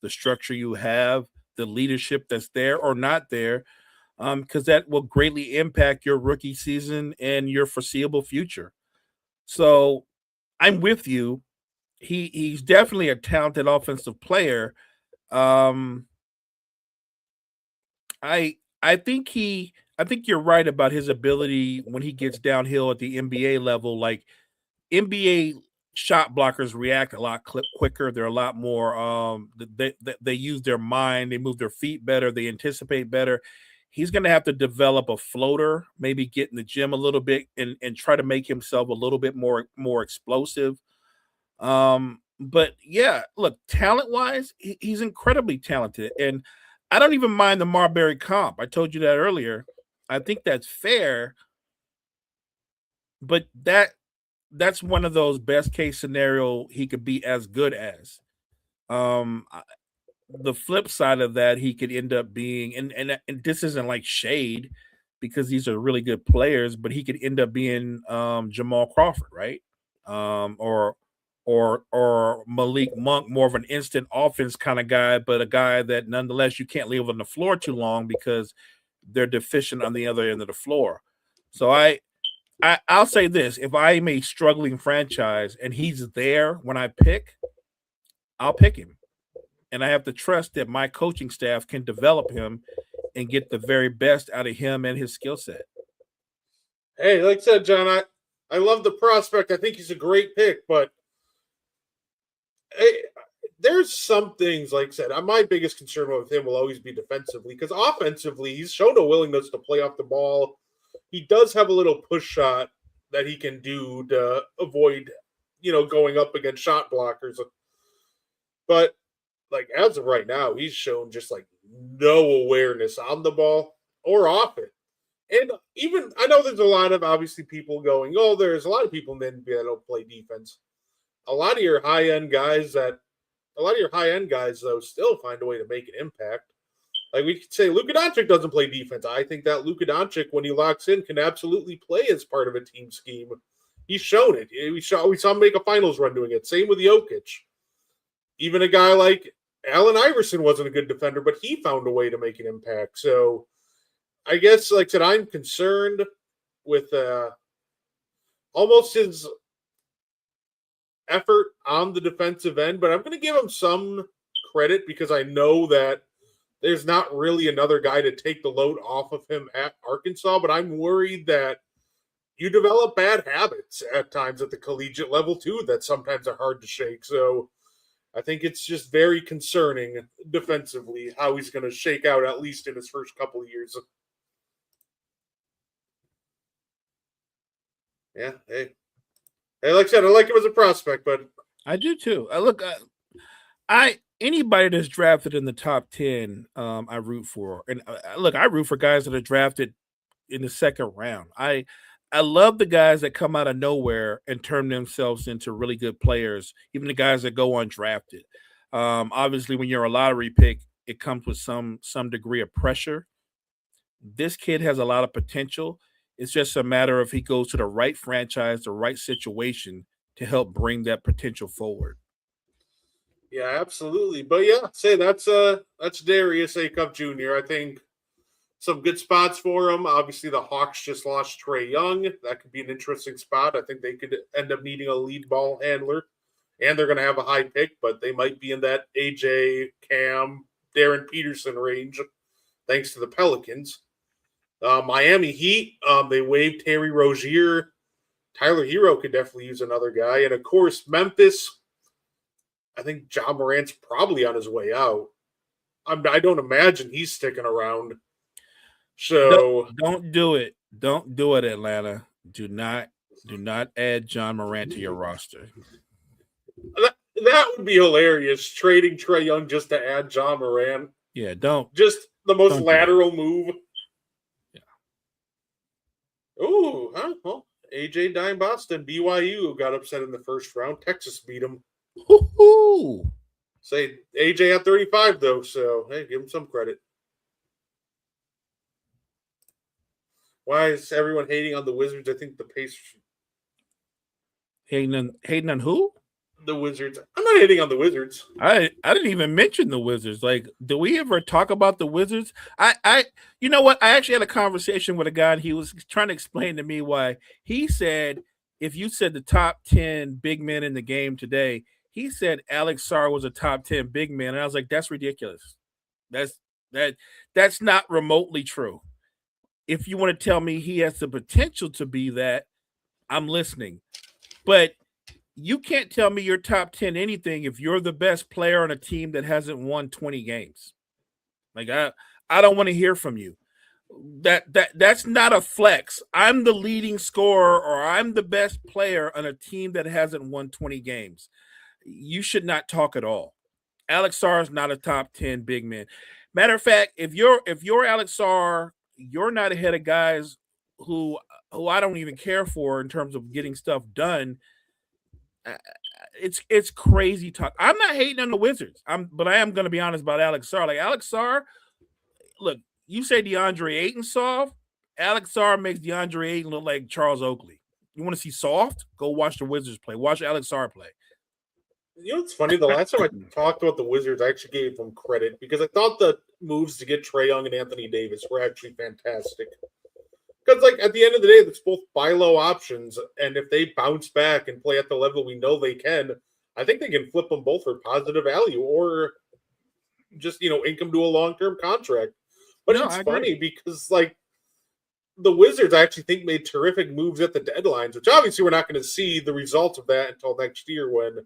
the structure you have, the leadership that's there or not there, because that will greatly impact your rookie season and your foreseeable future. So I'm with you. He's definitely a talented offensive player. Um, I think I think you're right about his ability when he gets downhill at the NBA level. Like NBA shot blockers react a lot quicker. They're a lot more. They use their mind. They move their feet better. They anticipate better. He's going to have to develop a floater, maybe get in the gym a little bit and try to make himself a little bit more explosive. But yeah, look, talent wise, he's incredibly talented, and I don't even mind the Marbury comp. I told you that earlier. I think that's fair, but that's one of those best case scenario he could be as good as. Um, the flip side of that, he could end up being, and this isn't like shade because these are really good players, but he could end up being Jamal Crawford, right? Or Malik Monk, more of an instant offense kind of guy, but a guy that nonetheless you can't leave on the floor too long because they're deficient on the other end of the floor. So I'll say this: if I'm a struggling franchise and he's there when I pick, I'll pick him, and I have to trust that my coaching staff can develop him and get the very best out of him and his skill set. Hey, like I said, John, I love the prospect. I think he's a great pick, but hey, there's some things, like I said, my biggest concern with him will always be defensively because offensively, he's shown a willingness to play off the ball. He does have a little push shot that he can do to avoid, going up against shot blockers. But like as of right now, he's shown just like no awareness on the ball or off it. And even I know there's a lot of obviously people going, oh, there's a lot of people in the NBA that don't play defense. A lot of your high end guys though still find a way to make an impact. Like we could say Luka Doncic doesn't play defense. I think that Luka Doncic, when he locks in, can absolutely play as part of a team scheme. He's shown it. We saw him make a finals run doing it. Same with Jokic. Even a guy like Allen Iverson wasn't a good defender, but he found a way to make an impact. So I guess, like I said, I'm concerned with almost his effort on the defensive end, but I'm going to give him some credit because I know that there's not really another guy to take the load off of him at Arkansas, but I'm worried that you develop bad habits at times at the collegiate level too that sometimes are hard to shake. So I think it's just very concerning defensively how he's going to shake out, at least in his first couple of years. Yeah, hey, like I said, I like him as a prospect, but I do too. I anybody that's drafted in the top 10, I root for. And look, I root for guys that are drafted in the second round. I love the guys that come out of nowhere and turn themselves into really good players, even the guys that go undrafted. Obviously, when you're a lottery pick, it comes with some degree of pressure. This kid has a lot of potential. It's just a matter of he goes to the right franchise, the right situation to help bring that potential forward. yeah, absolutely. But yeah, say that's Darius A. Cup Jr. I think some good spots for him. Obviously, the Hawks just lost Trae Young. That could be an interesting spot. I think they could end up needing a lead ball handler, and they're going to have a high pick, but they might be in that AJ, Cam, Darren Peterson range, thanks to the Pelicans. Miami Heat, they waived Terry Rozier. Tyler Hero could definitely use another guy. And, of course, Memphis, I think John Morant's probably on his way out. I don't imagine he's sticking around. So don't do it. Don't do it, Atlanta. Do not add John Morant to your roster. That would be hilarious, trading Trae Young just to add John Morant. Yeah, don't. Just the most lateral move. Yeah. Ooh, huh? Well, AJ dying Boston. BYU got upset in the first round. Texas beat them. Woo-hoo. Say AJ at 35 though, so hey, give him some credit. Why is everyone hating on the Wizards? I think the Pacers. Hating on who? The Wizards. I'm not hating on the Wizards. I didn't even mention the Wizards. Like, do we ever talk about the Wizards? I you know what? I actually had a conversation with a guy, and he was trying to explain to me why. He said if you said the top 10 big men in the game today, he said Alex Sarr was a top 10 big man. And I was like, that's ridiculous. That's not remotely true. If you want to tell me he has the potential to be that, I'm listening. But you can't tell me you're top 10 anything if you're the best player on a team that hasn't won 20 games. Like I don't want to hear from you. That's not a flex. I'm the leading scorer or I'm the best player on a team that hasn't won 20 games. You should not talk at all. Alex Sarr is not a top 10 big man. Matter of fact, if you're Alex Sarr, you're not ahead of guys who I don't even care for in terms of getting stuff done. It's crazy talk. I'm not hating on the Wizards. But I am going to be honest about Alex Sarr. Like Alex Sarr, look, you say DeAndre Ayton soft. Alex Sarr makes DeAndre Ayton look like Charles Oakley. You want to see soft? Go watch the Wizards play. Watch Alex Sarr play. You know what's funny? The last time I talked about the Wizards, I actually gave them credit because I thought the moves to get Trae Young and Anthony Davis were actually fantastic. Because, like, at the end of the day, it's both buy low options, and if they bounce back and play at the level we know they can, I think they can flip them both for positive value or just, ink them to a long-term contract. But No, it's I agree. funny because, like, the Wizards, I actually think, made terrific moves at the deadlines, which obviously we're not going to see the results of that until next year when,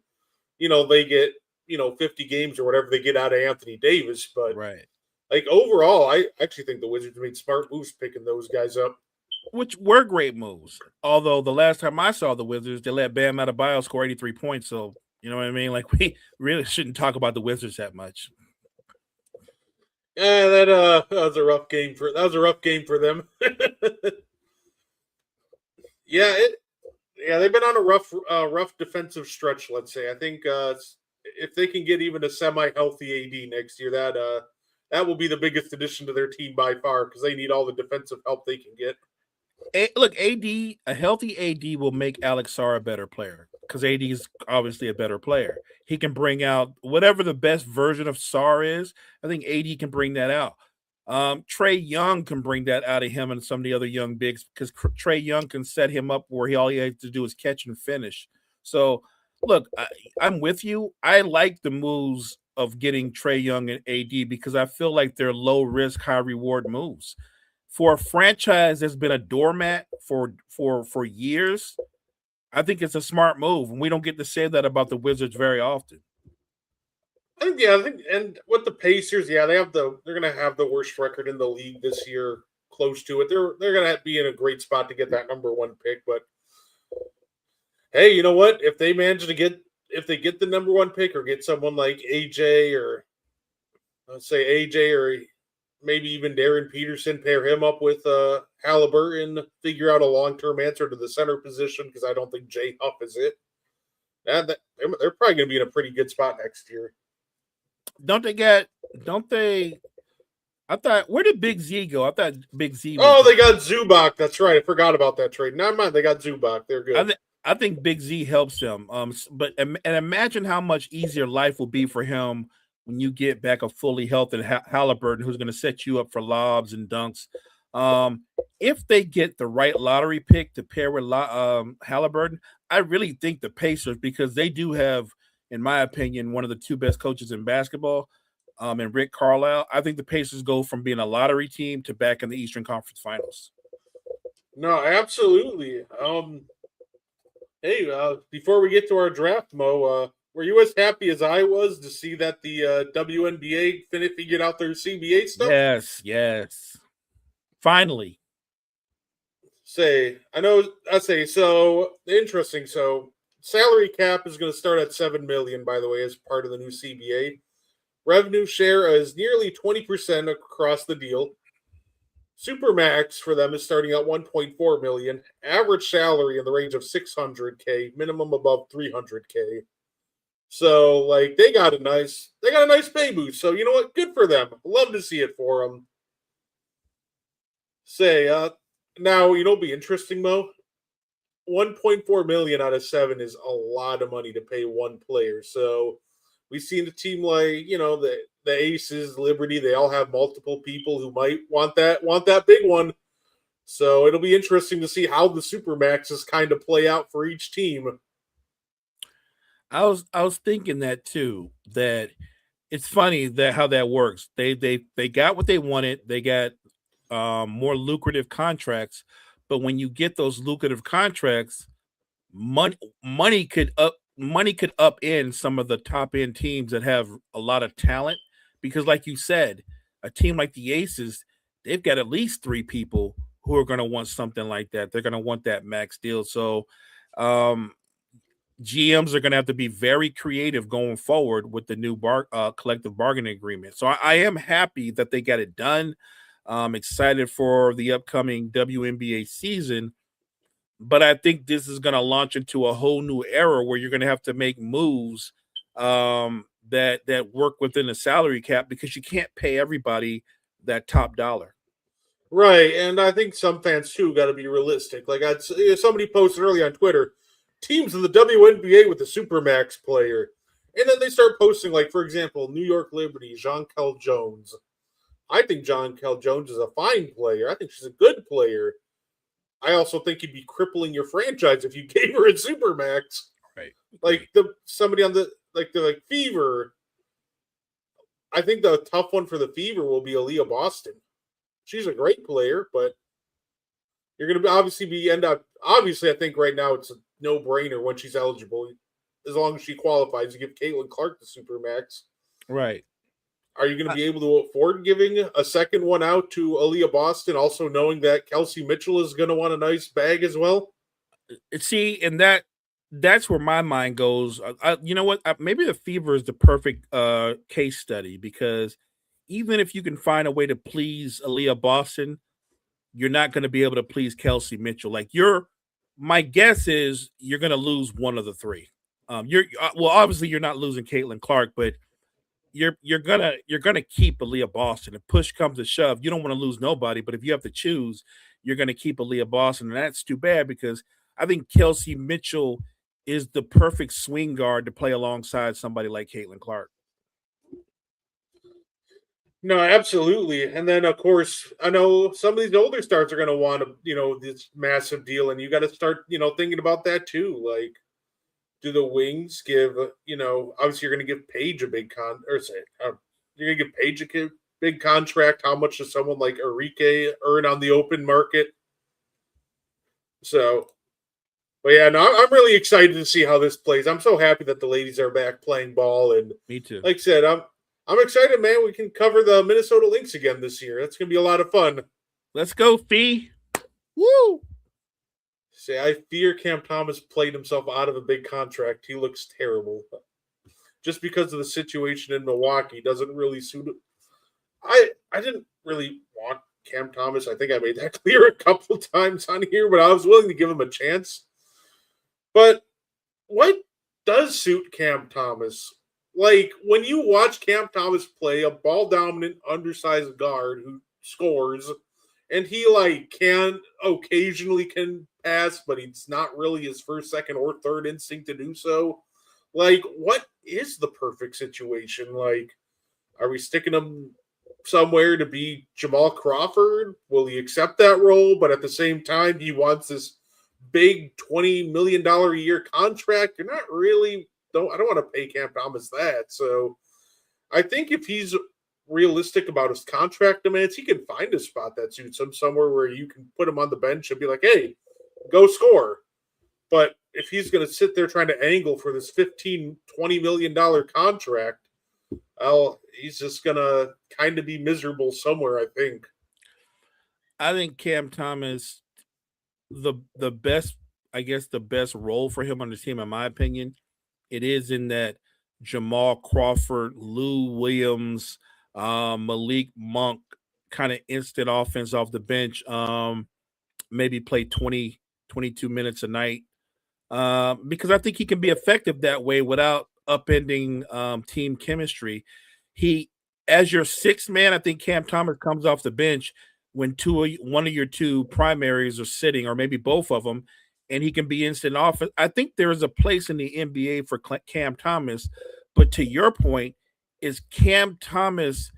they get, 50 games or whatever they get out of Anthony Davis. But, Right. like, overall, I actually think the Wizards made smart moves picking those guys up. Which were great moves. Although the last time I saw the Wizards, they let Bam Adebayo score 83 points. So, you know what I mean? Like, we really shouldn't talk about the Wizards that much. Yeah, that was a rough game for them. Yeah, they've been on a rough defensive stretch. Let's say. I think if they can get even a semi-healthy AD next year, that will be the biggest addition to their team by far because they need all the defensive help they can get. Look, a healthy AD will make Alex Sarr a better player because AD is obviously a better player. He can bring out whatever the best version of Sarr is. I think AD can bring that out. Trae Young can bring that out of him and some of the other young bigs because Trae Young can set him up where all he has to do is catch and finish. So, look, I'm with you. I like the moves of getting Trae Young and AD because I feel like they're low risk, high reward moves. For a franchise that's been a doormat for years, I think it's a smart move, and we don't get to say that about the Wizards very often. I think, and with the Pacers, they're gonna have the worst record in the league this year, close to it. They're gonna be in a great spot to get that number one pick. But hey, you know what? If they get the number one pick or get someone like AJ or let's say AJ or maybe even Darren Peterson, pair him up with Halliburton, figure out a long-term answer to the center position because I don't think Jay Huff is it. And they're probably going to be in a pretty good spot next year. Don't they? I thought, where did Big Z go? I thought Big Z. They got Zubac. That's right. I forgot about that trade. Never mind. They got Zubac. They're good. I think Big Z helps them. But imagine how much easier life will be for him when you get back a fully healthy Halliburton who's going to set you up for lobs and dunks. If they get the right lottery pick to pair with Halliburton, I really think the Pacers, because they do have, in my opinion, one of the two best coaches in basketball, and Rick Carlisle, I think the Pacers go from being a lottery team to back in the Eastern Conference Finals. No, absolutely. Hey, before we get to our draft, Mo, were you as happy as I was to see that the WNBA figured out their CBA stuff? Yes. Finally. So interesting. So salary cap is going to start at $7 million, by the way, as part of the new CBA. Revenue share is nearly 20% across the deal. Supermax for them is starting at 1.4 million. Average salary in the range of 600K, minimum above 300K. So like they got a nice pay boost. So you know what? Good for them. Love to see it for them. Now you know it'll be interesting, Mo. 1.4 million out of 7 is a lot of money to pay one player. So we've seen a team like, you know, the Aces, Liberty, they all have multiple people who might want that big one. So it'll be interesting to see how the Supermaxes kind of play out for each team. I was thinking that too. That it's funny that how that works. They got what they wanted. They got more lucrative contracts, but when you get those lucrative contracts, money could upend some of the top end teams that have a lot of talent. Because, like you said, a team like the Aces, they've got at least 3 people who are going to want something like that. They're going to want that max deal. So, GMs are going to have to be very creative going forward with the new collective bargaining agreement. So I am happy that they got it done. I'm excited for the upcoming WNBA season, but I think this is going to launch into a whole new era where you're going to have to make moves that work within the salary cap, because you can't pay everybody that top dollar. Right, and I think some fans too got to be realistic. Like somebody posted earlier on Twitter, teams in the WNBA with a Supermax player. And then they start posting, like, for example, New York Liberty, Jonquel Jones. I think Jonquel Jones is a fine player. I think she's a good player. I also think you'd be crippling your franchise if you gave her a Supermax. Right. Like somebody on the Fever. I think the tough one for the Fever will be Aaliyah Boston. She's a great player, but you're going to obviously I think right now it's a no-brainer when she's eligible. As long as she qualifies, you give Caitlin Clark the Supermax. Right. Are you going to be able to afford giving a second one out to Aaliyah Boston, also knowing that Kelsey Mitchell is going to want a nice bag as well? See, and that's where my mind goes. You know what? Maybe the Fever is the perfect case study, because even if you can find a way to please Aaliyah Boston, you're not going to be able to please Kelsey Mitchell. Like my guess is you're going to lose one of the 3. Obviously you're not losing Caitlin Clark, but you're gonna keep Aaliyah Boston. If push comes to shove, you don't want to lose nobody, but if you have to choose, you're gonna keep Aaliyah Boston, and that's too bad, because I think Kelsey Mitchell is the perfect swing guard to play alongside somebody like Caitlin Clark. No, absolutely. And then, of course, I know some of these older stars are going to want this massive deal, and you got to start, thinking about that too. Like, do the Wings give, obviously you're going to give Paige a big you're going to give Paige a big contract. How much does someone like Enrique earn on the open market? So, but yeah, no, I'm really excited to see how this plays. I'm so happy that the ladies are back playing ball, and me too. Like I said, I'm excited, man. We can cover the Minnesota Lynx again this year. That's going to be a lot of fun. Let's go, Fee. Woo! Say, I fear Cam Thomas played himself out of a big contract. He looks terrible. Just because of the situation in Milwaukee doesn't really suit him. I didn't really want Cam Thomas. I think I made that clear a couple times on here, but I was willing to give him a chance. But what does suit Cam Thomas? Like, when you watch Cam Thomas play a ball-dominant, undersized guard who scores, and he, can pass, but it's not really his first, second, or third instinct to do so. Like, what is the perfect situation? Like, are we sticking him somewhere to be Jamal Crawford? Will he accept that role? But at the same time, he wants this big $20 million a year contract. You're not really... I don't want to pay Cam Thomas that. So I think if he's realistic about his contract demands, he can find a spot that suits him somewhere where you can put him on the bench and be like, hey, go score. But if he's going to sit there trying to angle for this $15, $20 million contract, well, he's just going to kind of be miserable somewhere, I think. I think Cam Thomas, the best role for him on the team, in my opinion, it is in that Jamal Crawford, Lou Williams, Malik Monk kind of instant offense off the bench. Maybe play 20, 22 minutes a night. Because I think he can be effective that way without upending team chemistry. He, as your sixth man, I think Cam Thomas comes off the bench when one of your two primaries are sitting, or maybe both of them, and he can be instant offense. I think there is a place in the NBA for Cam Thomas, but to your point, is Cam Thomas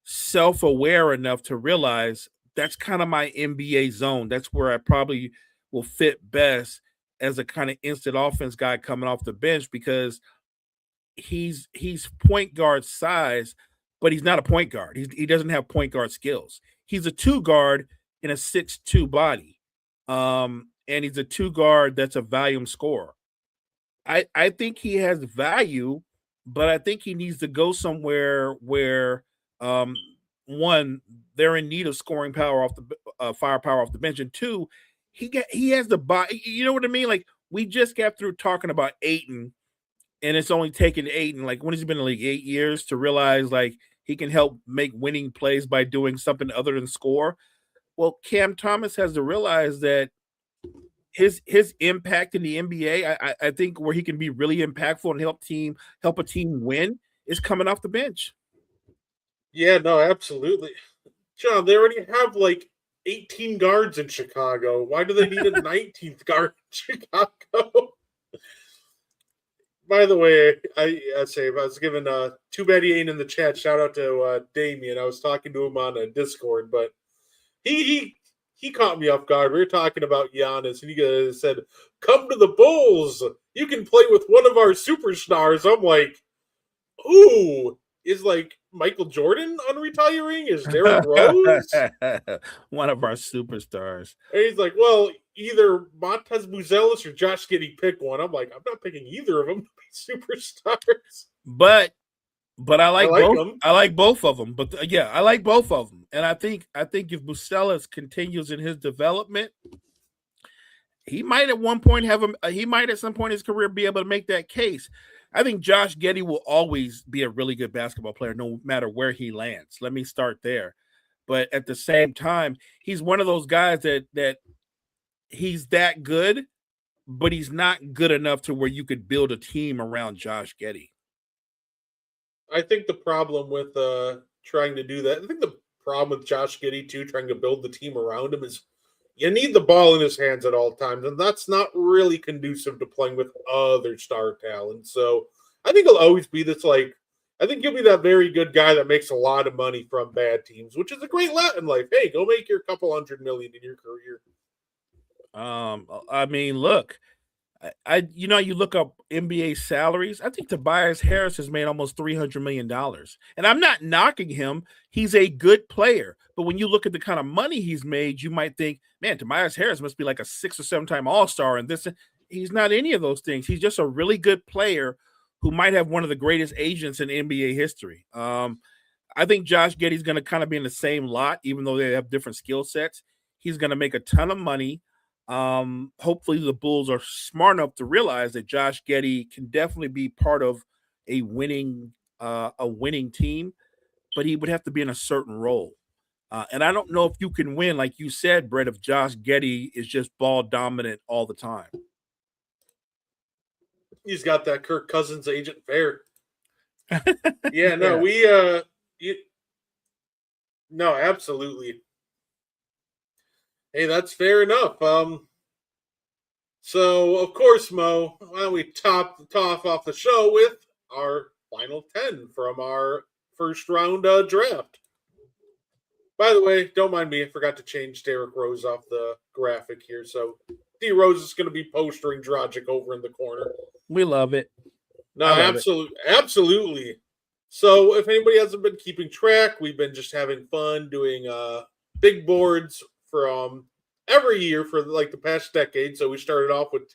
self-aware enough to realize that's kind of my NBA zone? That's where I probably will fit best as a kind of instant offense guy coming off the bench, because he's point guard size, but he's not a point guard. He doesn't have point guard skills. He's a two guard in a 6'2" body. And he's a two guard that's a volume scorer. I think he has value, but I think he needs to go somewhere where one, they're in need of scoring power off the firepower off the bench, and two, he has the body. You know what I mean? Like, we just got through talking about Ayton, and it's only taken Ayton, like, when has he been in the league? 8 years to realize like he can help make winning plays by doing something other than score. Well, Cam Thomas has to realize that his impact in the NBA, I think where he can be really impactful and help a team win, is coming off the bench. Yeah, no, absolutely. John, they already have like 18 guards in Chicago. Why do they need a 19th guard in Chicago? By the way, I was giving Too Bad He Ain't in the chat. Shout out to Damien. I was talking to him on Discord, but he caught me off guard. We were talking about Giannis, and he said, "Come to the Bulls. You can play with one of our superstars." I'm like, "Ooh, is like Michael Jordan unretiring? Is Derrick Rose one of our superstars?" And he's like, "Well, either Montez Buzelis or Josh Giddey, pick one." I'm like, "I'm not picking either of them to be superstars." But I like both. Them. I like both of them. But yeah, I like both of them. And I think if Buzelis continues in his development, he might at one point he might at some point in his career be able to make that case. I think Josh Giddey will always be a really good basketball player, no matter where he lands. Let me start there. But at the same time, he's one of those guys that he's that good, but he's not good enough to where you could build a team around Josh Giddey. I think the problem with trying to do that, I think the problem with Josh Giddey too, trying to build the team around him, is you need the ball in his hands at all times, and that's not really conducive to playing with other star talent. So I think he'll always be this, like, I think he'll be that very good guy that makes a lot of money from bad teams, which is a great lot in life. Hey, go make your couple $100 million in your career. I mean, look, you look up NBA salaries. I think Tobias Harris has made almost $300 million. And I'm not knocking him. He's a good player. But when you look at the kind of money he's made, you might think, man, Tobias Harris must be like a 6 or 7 time All-Star. And he's not any of those things. He's just a really good player who might have one of the greatest agents in NBA history. I think Josh Giddey's going to kind of be in the same lot, even though they have different skill sets. He's going to make a ton of money. Hopefully the Bulls are smart enough to realize that Josh Giddey can definitely be part of a winning team, but he would have to be in a certain role. And I don't know if you can win, like you said, Brett, if Josh Giddey is just ball dominant all the time. He's got that Kirk Cousins agent fair. Yeah, no, no, absolutely. Hey, that's fair enough. So of course, Mo, why don't we top off the show with our final 10 from our first round draft? By the way, don't mind me, I forgot to change Derrick Rose off the graphic here. So D Rose is going to be postering Dragic over in the corner. We love it. No, absolutely. So if anybody hasn't been keeping track, we've been just having fun doing big boards from every year for like the past decade. So we started off with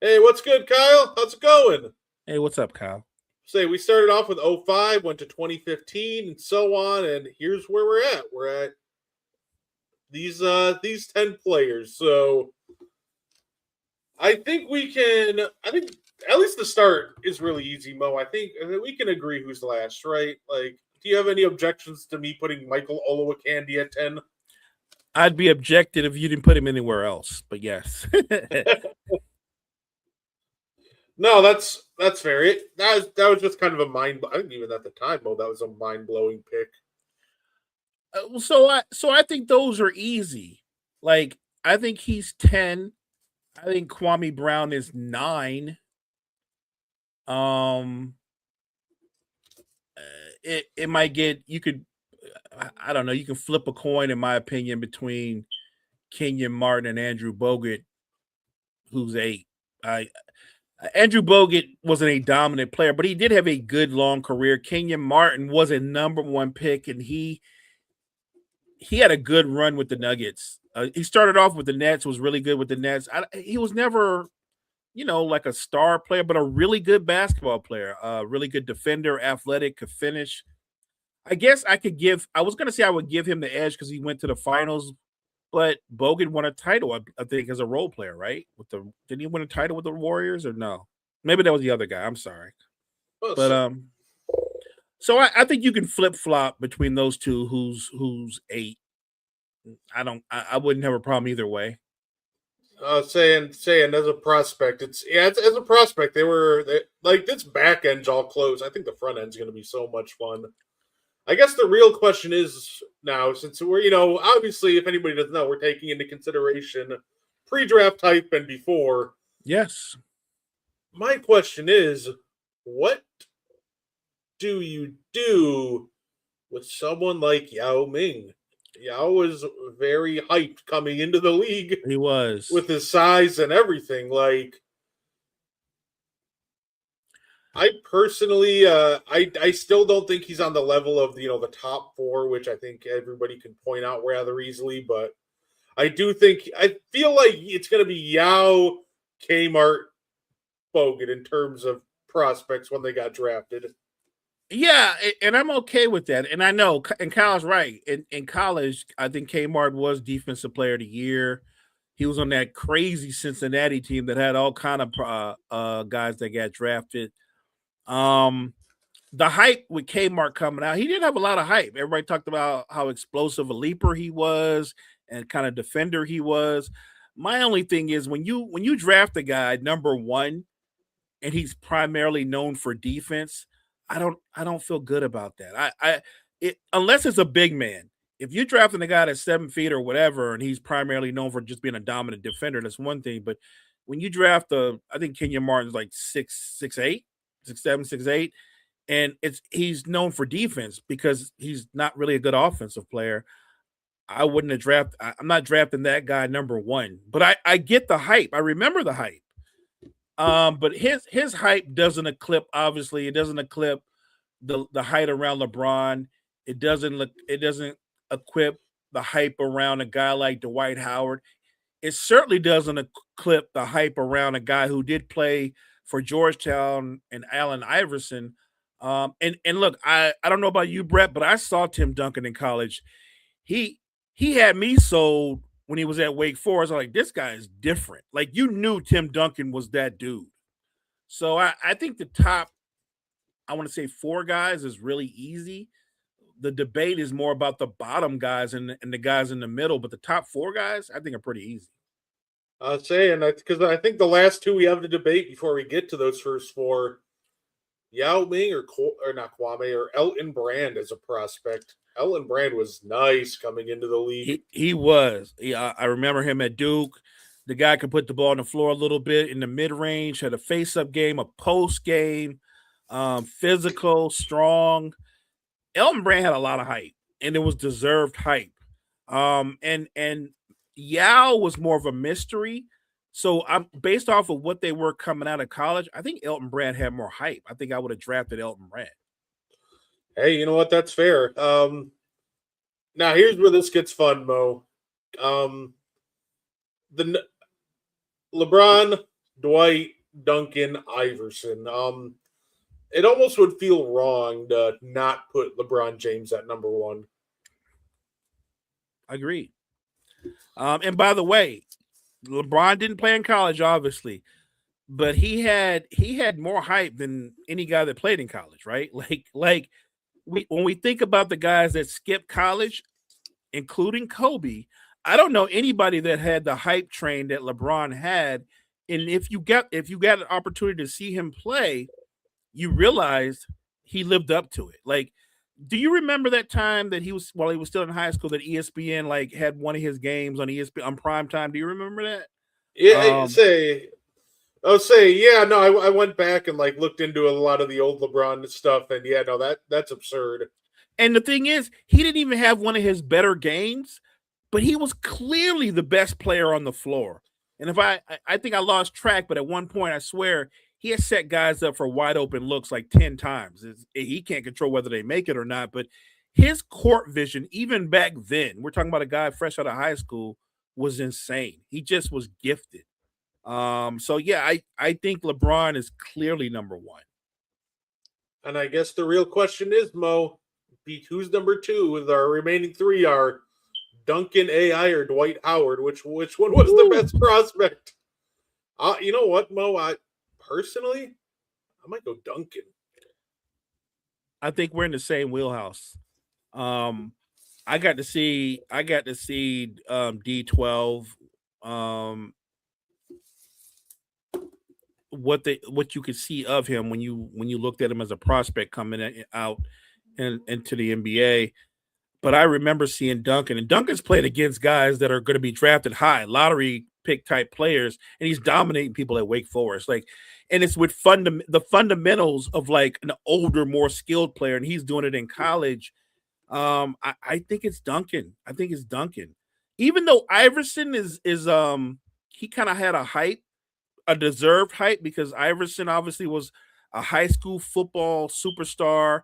Hey, what's good, Kyle? How's it going? Hey, what's up, Kyle? We started off with 05, went to 2015, and so on, and here's where we're at. We're at these 10 players. So I think at least the start is really easy, Mo. I think we can agree who's last, right? Like, Do you have any objections to me putting Michael Olowokandi at 10? I'd be objected if you didn't put him anywhere else, but yes. No, that's fair. That was just kind of a mind. I think even at the time, Mo, that was a mind blowing pick. So I think those are easy. Like I think he's 10. I think Kwame Brown is 9. It might get, you could, I don't know, you can flip a coin in my opinion between Kenyon Martin and Andrew Bogut, who's 8. Andrew Bogut wasn't a dominant player, but he did have a good long career. Kenyon Martin was a number 1 pick, and he had a good run with the Nuggets. He started off with the Nets, was really good with the Nets. He was never, like a star player, but a really good basketball player, really good defender, athletic, could finish. I guess I was going to say I would give him the edge because he went to the finals, but Bogut won a title, I think, as a role player, right? Didn't he win a title with the Warriors or no? Maybe that was the other guy. I'm sorry. But so I think you can flip flop between those two. Who's 8? I wouldn't have a problem either way. Saying as a prospect, as a prospect, they like this back end's all close. I think the front end's going to be so much fun. I guess the real question is now, since we're, obviously, if anybody doesn't know, we're taking into consideration pre-draft type and before. Yes. My question is, what do you do with someone like Yao Ming? Yao was very hyped coming into the league. He was. With his size and everything. Like, I personally, I still don't think he's on the level of, the top 4, which I think everybody can point out rather easily. But I feel like it's going to be Yao, Kmart, Bogut in terms of prospects when they got drafted. Yeah, and I'm okay with that. And I know, and Kyle's right. In college, I think Kmart was Defensive Player of the Year. He was on that crazy Cincinnati team that had all kind of guys that got drafted. The hype with Kmart coming out, he didn't have a lot of hype. Everybody talked about how explosive a leaper he was and kind of defender he was. My only thing is when you draft a guy number 1 and he's primarily known for defense, I don't feel good about that. Unless it's a big man. If you're drafting a guy that's 7 feet or whatever, and he's primarily known for just being a dominant defender, that's one thing. But when you draft I think Kenyon Martin's like 6'8", 6'7", 6'8", and he's known for defense because he's not really a good offensive player. I wouldn't have drafted. I'm not drafting that guy number 1. But I get the hype. I remember the hype. But his hype doesn't eclipse. Obviously, it doesn't eclipse the hype around LeBron. It doesn't equip the hype around a guy like Dwight Howard. It certainly doesn't eclipse the hype around a guy who did play for Georgetown and Allen Iverson. And look, I don't know about you, Brett, but I saw Tim Duncan in college. He had me sold when he was at Wake Forest. I'm like, this guy is different. Like, you knew Tim Duncan was that dude. So I think the top, I want to say 4 guys is really easy. The debate is more about the bottom guys and the guys in the middle, but the top 4 guys, I think, are pretty easy. I'll say, and because I think the last 2 we have to debate before we get to those first 4, Yao Ming or not Kwame or Elton Brand as a prospect. Elton Brand was nice coming into the league. He was. I remember him at Duke. The guy could put the ball on the floor a little bit in the mid-range, had a face-up game, a post game, physical, strong. Elton Brand had a lot of hype, and it was deserved hype. And Yao was more of a mystery. So I'm based off of what they were coming out of college. I think Elton Brand had more hype. I think I would have drafted Elton Brand. Hey, you know what? That's fair. Now here's where this gets fun, Mo. The LeBron, Dwight, Duncan, Iverson. It almost would feel wrong to not put LeBron James at number 1. Agreed. And by the way, LeBron didn't play in college, obviously, but he had more hype than any guy that played in college, right? Like when we think about the guys that skipped college, including Kobe, I don't know anybody that had the hype train that LeBron had. And if you got an opportunity to see him play, you realized he lived up to it. Like, do you remember that time that he was while he was still in high school that ESPN like had one of his games on ESPN on prime time? Do you remember that? Yeah, Um, yeah, no, I went back and like looked into a lot of the old LeBron stuff, and yeah, no, that's absurd. and the thing is, he didn't even have one of his better games, but he was clearly the best player on the floor. And if I think I lost track, but at one point I swear he has set guys up for wide open looks like 10 times. He can't control whether they make it or not, but his court vision, even back then, we're talking about a guy fresh out of high school, was insane. He just was gifted. So yeah, I think LeBron is clearly number one. And I guess the real question is, Mo, beat who's number two? With our remaining three are Duncan AI or Dwight Howard. Which one was the best prospect? You know what, Mo? I might go Duncan. I think we're in the same wheelhouse. I got to see D12 what you could see of him when you looked at him as a prospect coming out into the NBA. But I remember seeing Duncan, and Duncan's played against guys that are going to be drafted high, lottery pick type players, and he's dominating people at Wake Forest. Like, and it's with the fundamentals of like an older, more skilled player, and he's doing it in college. I think it's Duncan. I think it's Duncan. Even though Iverson is he kind of had a deserved hype, because Iverson obviously was a high school football superstar,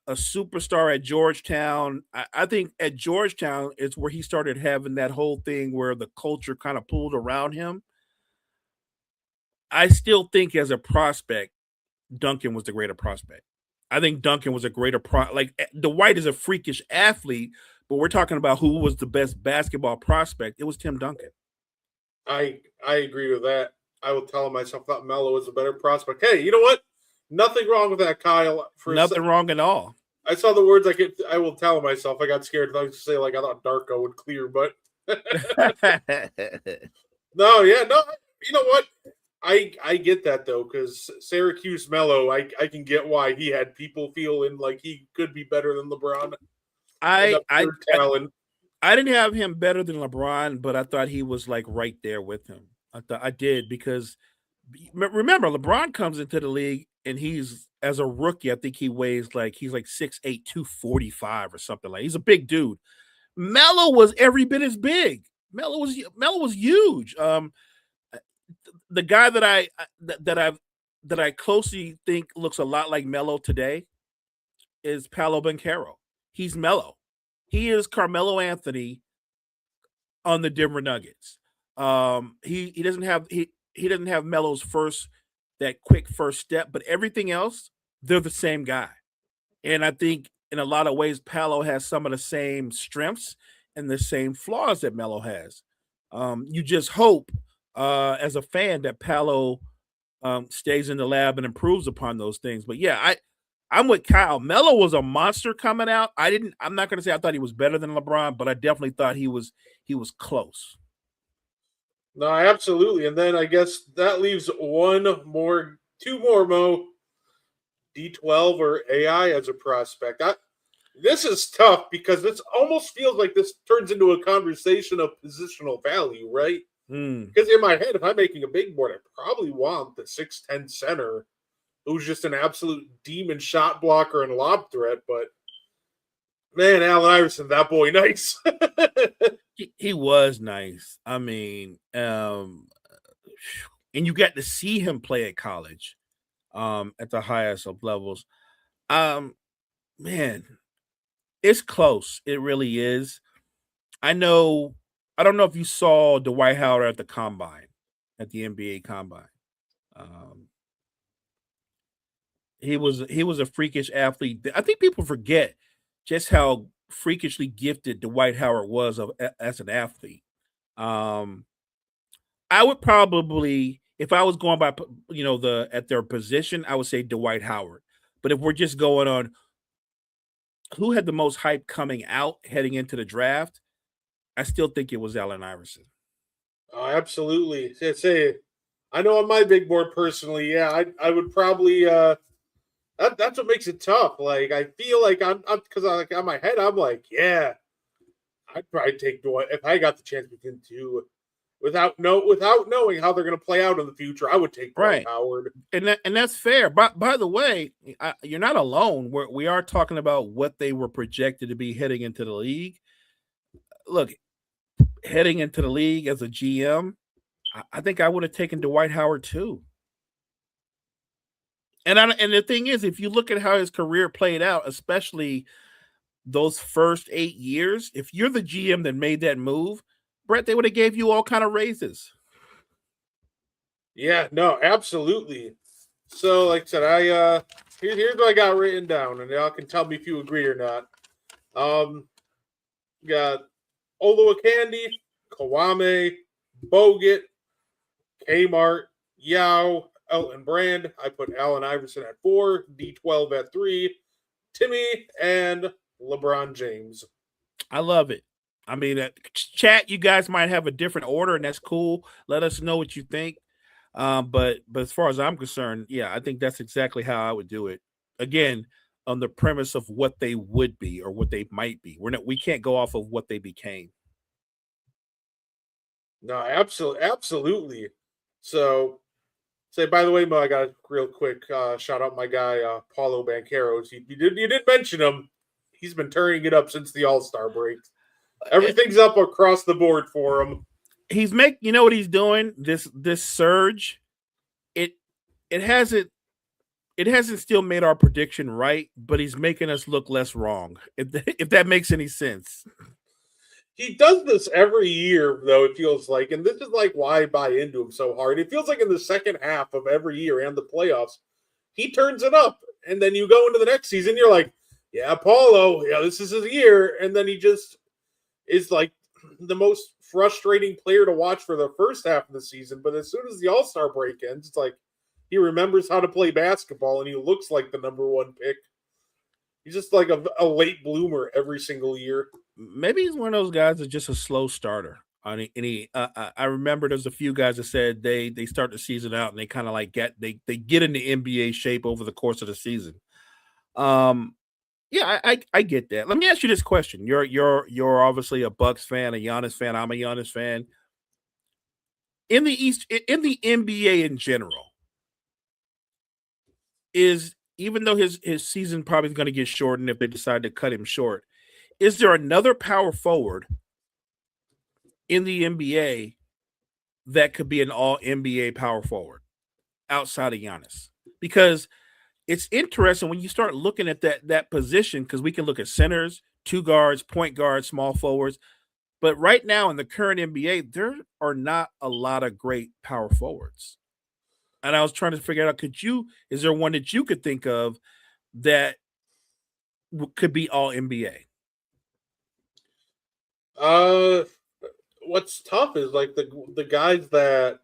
a superstar at Georgetown. I think at Georgetown is where he started having that whole thing where the culture kind of pulled around him. I still think as a prospect, Duncan was the greater prospect. I think Duncan was a greater Dwight is a freakish athlete, but we're talking about who was the best basketball prospect. It was Tim Duncan. I agree with that. I will tell myself that Melo was a better prospect. Hey, you know what? Nothing wrong with that, Kyle. Nothing wrong at all. I saw the words I will tell myself. I got scared. I was to say like I thought Darko would clear, but no, yeah, no. You know what? I get that though, because Syracuse Melo, I can get why he had people feeling like he could be better than LeBron. I talent. I didn't have him better than LeBron, but I thought he was like right there with him. I did, because remember LeBron comes into the league and he's, as a rookie, I think he's like 6'8", 245 or something. Like, he's a big dude. Melo was every bit as big. Melo was huge. The guy that I closely think looks a lot like Melo today is Paolo Banchero. He's Melo. He is Carmelo Anthony on the Denver Nuggets. He doesn't have Melo's that quick first step, but everything else, they're the same guy. And I think in a lot of ways, Paolo has some of the same strengths and the same flaws that Melo has. You just hope as a fan that Paolo stays in the lab and improves upon those things. But yeah, I'm with Kyle. Melo was a monster coming out. I'm not going to say I thought he was better than LeBron, but I definitely thought he was close. No, absolutely. And then I guess that leaves two more, Mo. D12 or AI as a prospect. This is tough because this almost feels like this turns into a conversation of positional value, right? Because in my head, if I'm making a big board, I probably want the 6'10" center who's just an absolute demon shot blocker and lob threat. But man, Allen Iverson, that boy, nice. He was nice. I mean, and you got to see him play at college, at the highest of levels. Man, it's close. It really is. I don't know if you saw Dwight Howard at the combine, at the NBA combine. He was a freakish athlete. I think people forget just how freakishly gifted Dwight Howard was as an athlete. I would probably, if I was going by at their position, I would say Dwight Howard. But if we're just going on who had the most hype coming out heading into the draft, I still think it was Allen Iverson. Oh, absolutely. Say, I know on my big board personally, yeah, I would probably that's what makes it tough. Like I feel like I'm because I like on my head I'm like, yeah, I'd probably take Dwight if I got the chance between two. Without knowing how they're going to play out in the future, I would take Dwight Right. Howard. And that's fair. By the way, you're not alone. We are talking about what they were projected to be heading into the league. Look, heading into the league as a GM, I think I would have taken Dwight Howard too. And the thing is, if you look at how his career played out, especially those first 8 years, if you're the GM that made that move, Brett, they would have gave you all kind of raises. Yeah, no, absolutely. So, like I said, here's what I got written down, and y'all can tell me if you agree or not. Got Olowokandi, Kawame, Bogut, Kmart, Yao, Elton Brand. I put Allen Iverson at 4, D12 at 3, Timmy, and LeBron James. I love it. I mean, chat, you guys might have a different order, and that's cool. Let us know what you think. But as far as I'm concerned, yeah, I think that's exactly how I would do it. Again, on the premise of what they would be or what they might be. We can't go off of what they became. No, absolutely. So, say by the way, Mo, I got a real quick shout out my guy Paulo Banqueros. You did mention him. He's been turning it up since the All-Star break. Everything's up across the board for him. You know what he's doing? This surge, it hasn't still made our prediction right, but he's making us look less wrong. If that makes any sense. He does this every year, though, it feels like, and this is like why I buy into him so hard. It feels like in the second half of every year and the playoffs, he turns it up. And then you go into the next season, you're like, yeah, Paulo, yeah, this is his year. And then he just is like the most frustrating player to watch for the first half of the season. But as soon as the All-Star break ends, it's like he remembers how to play basketball and he looks like the number one pick. He's just like a late bloomer every single year. Maybe he's one of those guys that's just a slow starter. I remember there's a few guys that said they start the season out and they kind of like get into NBA shape over the course of the season. Yeah, I get that. Let me ask you this question. You're obviously a Bucks fan, a Giannis fan. I'm a Giannis fan. In the East, in the NBA in general, even though his season probably is going to get shortened if they decide to cut him short, is there another power forward in the NBA that could be an all NBA power forward outside of Giannis? Because it's interesting when you start looking at that position, because we can look at centers, two guards, point guards, small forwards. But right now in the current NBA, there are not a lot of great power forwards. And I was trying to figure out, is there one that you could think of that could be all NBA? What's tough is like the guys that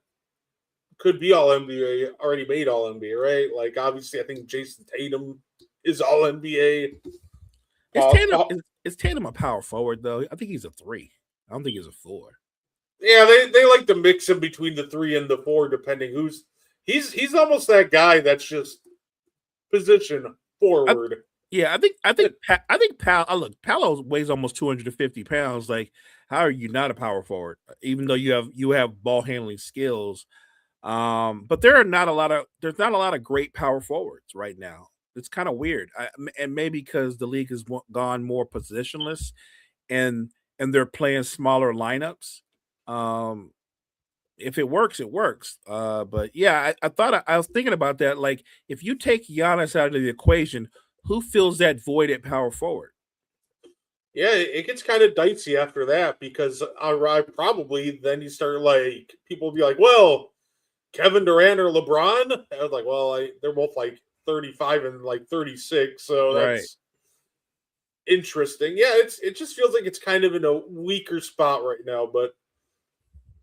could be all NBA already made all NBA, right? Like obviously, I think Jason Tatum is all NBA. Is Tatum a power forward though? I think he's a 3. I don't think he's a 4. Yeah, they like to mix him between the 3 and the 4, depending who's. He's almost that guy that's just position forward. I think Paolo weighs almost 250 pounds. Like, how are you not a power forward? Even though you have ball handling skills, but there's not a lot of great power forwards right now. It's kind of weird, and maybe because the league has gone more positionless, and they're playing smaller lineups. If it works, it works. But yeah, I was thinking about that. Like, if you take Giannis out of the equation, who fills that void at power forward? Yeah, it gets kind of dicey after that because I probably then you start like people will be like, well, Kevin Durant or LeBron. I was like, well, they're both like 35 and like 36, so that's interesting. Yeah, it just feels like it's kind of in a weaker spot right now, but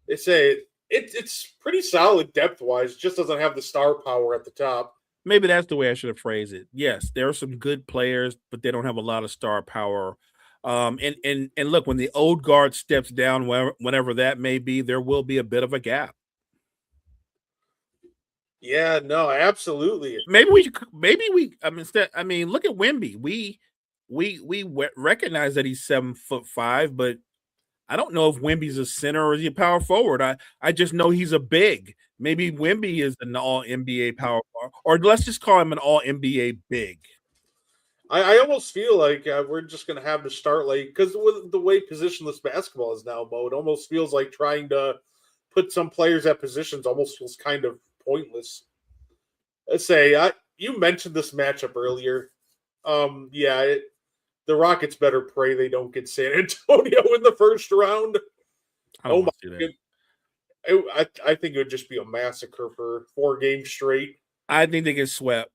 they say it's pretty solid depth wise. Just doesn't have the star power at the top. Maybe that's the way I should have phrased it. Yes, there are some good players, but they don't have a lot of star power. And look, when the old guard steps down, whenever that may be, there will be a bit of a gap. Yeah, no, absolutely. I mean, look at Wemby. We recognize that he's 7'5", but I don't know if Wemby's a center or is he a power forward. I just know he's a big. Maybe Wemby is an all NBA power forward, or let's just call him an all NBA big. I almost feel like we're just going to have to start like because with the way positionless basketball is now, Mo, it almost feels like trying to put some players at positions almost feels kind of pointless. Let's say you mentioned this matchup earlier. The Rockets better pray they don't get San Antonio in the first round. I don't Oh want my! to see that. I think it would just be a massacre for 4 games straight. I think they get swept.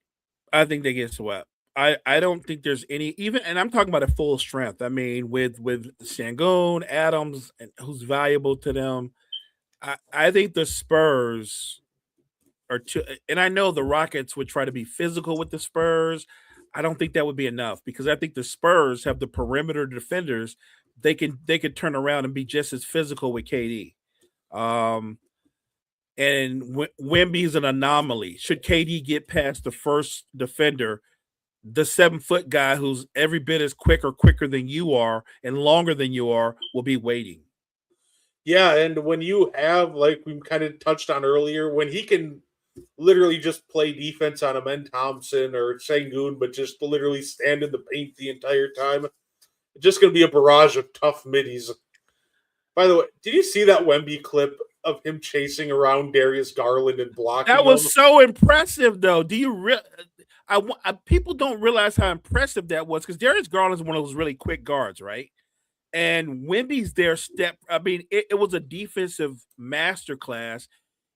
I don't think there's any even, and I'm talking about a full strength. I mean, with Sangoon, Adams, and who's valuable to them. I think the Spurs are too, and I know the Rockets would try to be physical with the Spurs. I don't think that would be enough because I think the Spurs have the perimeter defenders. They could turn around and be just as physical with KD. And Wemby's an anomaly. Should KD get past the first defender, the 7-foot guy who's every bit as quicker than you are and longer than you are will be waiting. Yeah, and when you have, like we kind of touched on earlier, when he can literally just play defense on Amen Thompson or Sengun, but just literally stand in the paint the entire time, it's just going to be a barrage of tough middies. By the way, did you see that Wemby clip of him chasing around Darius Garland and blocking That was him? so impressive, though. Do you people don't realize how impressive that was because Darius Garland is one of those really quick guards, right? And Wemby's there it was a defensive masterclass.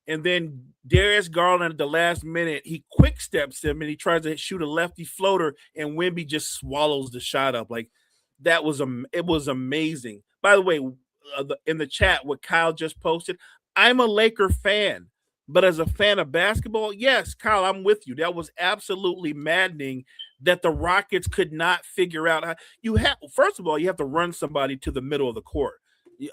And then Darius Garland at the last minute, he quick steps him and he tries to shoot a lefty floater, and Wemby just swallows the shot up. Like that was it was amazing. By the way, in the chat, what Kyle just posted, I'm a Laker fan, but as a fan of basketball, yes, Kyle, I'm with you. That was absolutely maddening that the Rockets could not figure out how first of all, you have to run somebody to the middle of the court.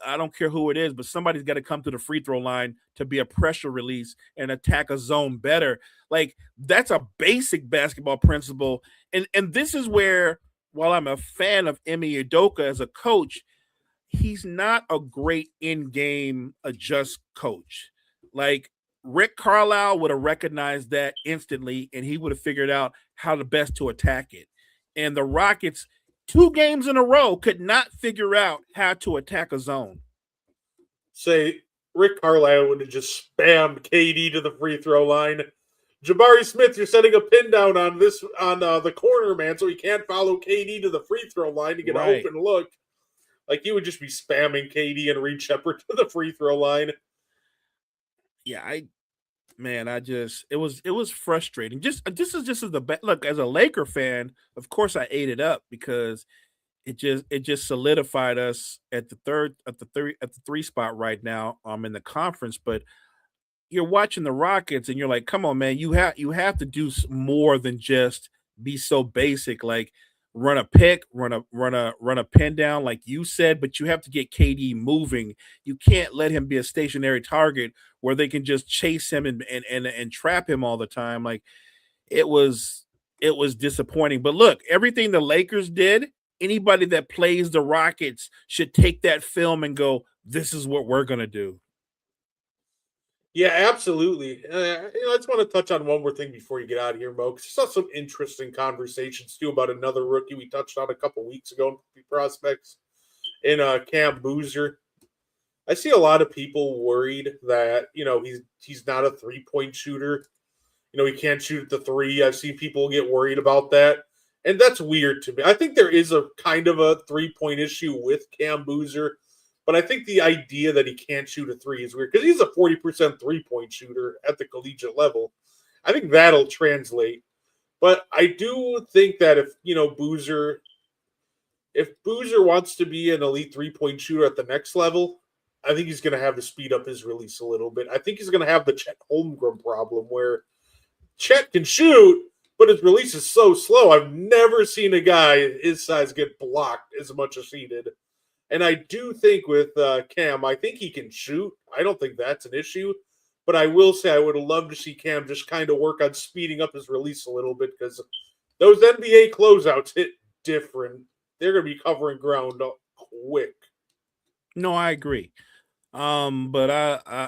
I don't care who it is, but somebody's got to come to the free throw line to be a pressure release and attack a zone better. Like that's a basic basketball principle. And this is where, while I'm a fan of Emi Udoka as a coach, he's not a great in-game adjust coach. Like Rick Carlisle would have recognized that instantly, and he would have figured out how the best to attack it. And the Rockets, 2 games in a row, could not figure out how to attack a zone. Say Rick Carlisle would have just spammed KD to the free throw line. Jabari Smith, you're setting a pin down on the corner, man, so he can't follow KD to the free throw line to get an open look. Like he would just be spamming KD and Reed Shepard to the free throw line. Yeah, it was frustrating. This is just as look, as a Laker fan, of course I ate it up because it just solidified us at the 3 spot right now in the conference. But you're watching the Rockets and you're like, come on, man, you have to do more than just be so basic, like run a pick, run a pin down, like you said, but you have to get KD moving. You can't let him be a stationary target where they can just chase him and trap him all the time. Like it was disappointing. But look, everything the Lakers did, anybody that plays the Rockets should take that film and go, this is what we're gonna do. Yeah, absolutely. I just want to touch on one more thing before you get out of here, Mo, because I saw some interesting conversations too about another rookie we touched on a couple weeks ago in prospects in Cam Boozer. I see a lot of people worried that he's not a 3-point shooter. He can't shoot at the 3. I've seen people get worried about that, and that's weird to me. I think there is a kind of a 3-point issue with Cam Boozer. But I think the idea that he can't shoot a 3 is weird because he's a 40% 3-point shooter at the collegiate level. I think that'll translate. But I do think that if Boozer wants to be an elite 3-point shooter at the next level, I think he's going to have to speed up his release a little bit. I think he's going to have the Chet Holmgren problem where Chet can shoot, but his release is so slow. I've never seen a guy his size get blocked as much as he did. And I do think with Cam, I think he can shoot. I don't think that's an issue. But I will say I would love to see Cam just kind of work on speeding up his release a little bit because those NBA closeouts hit different. They're going to be covering ground quick. No, I agree. But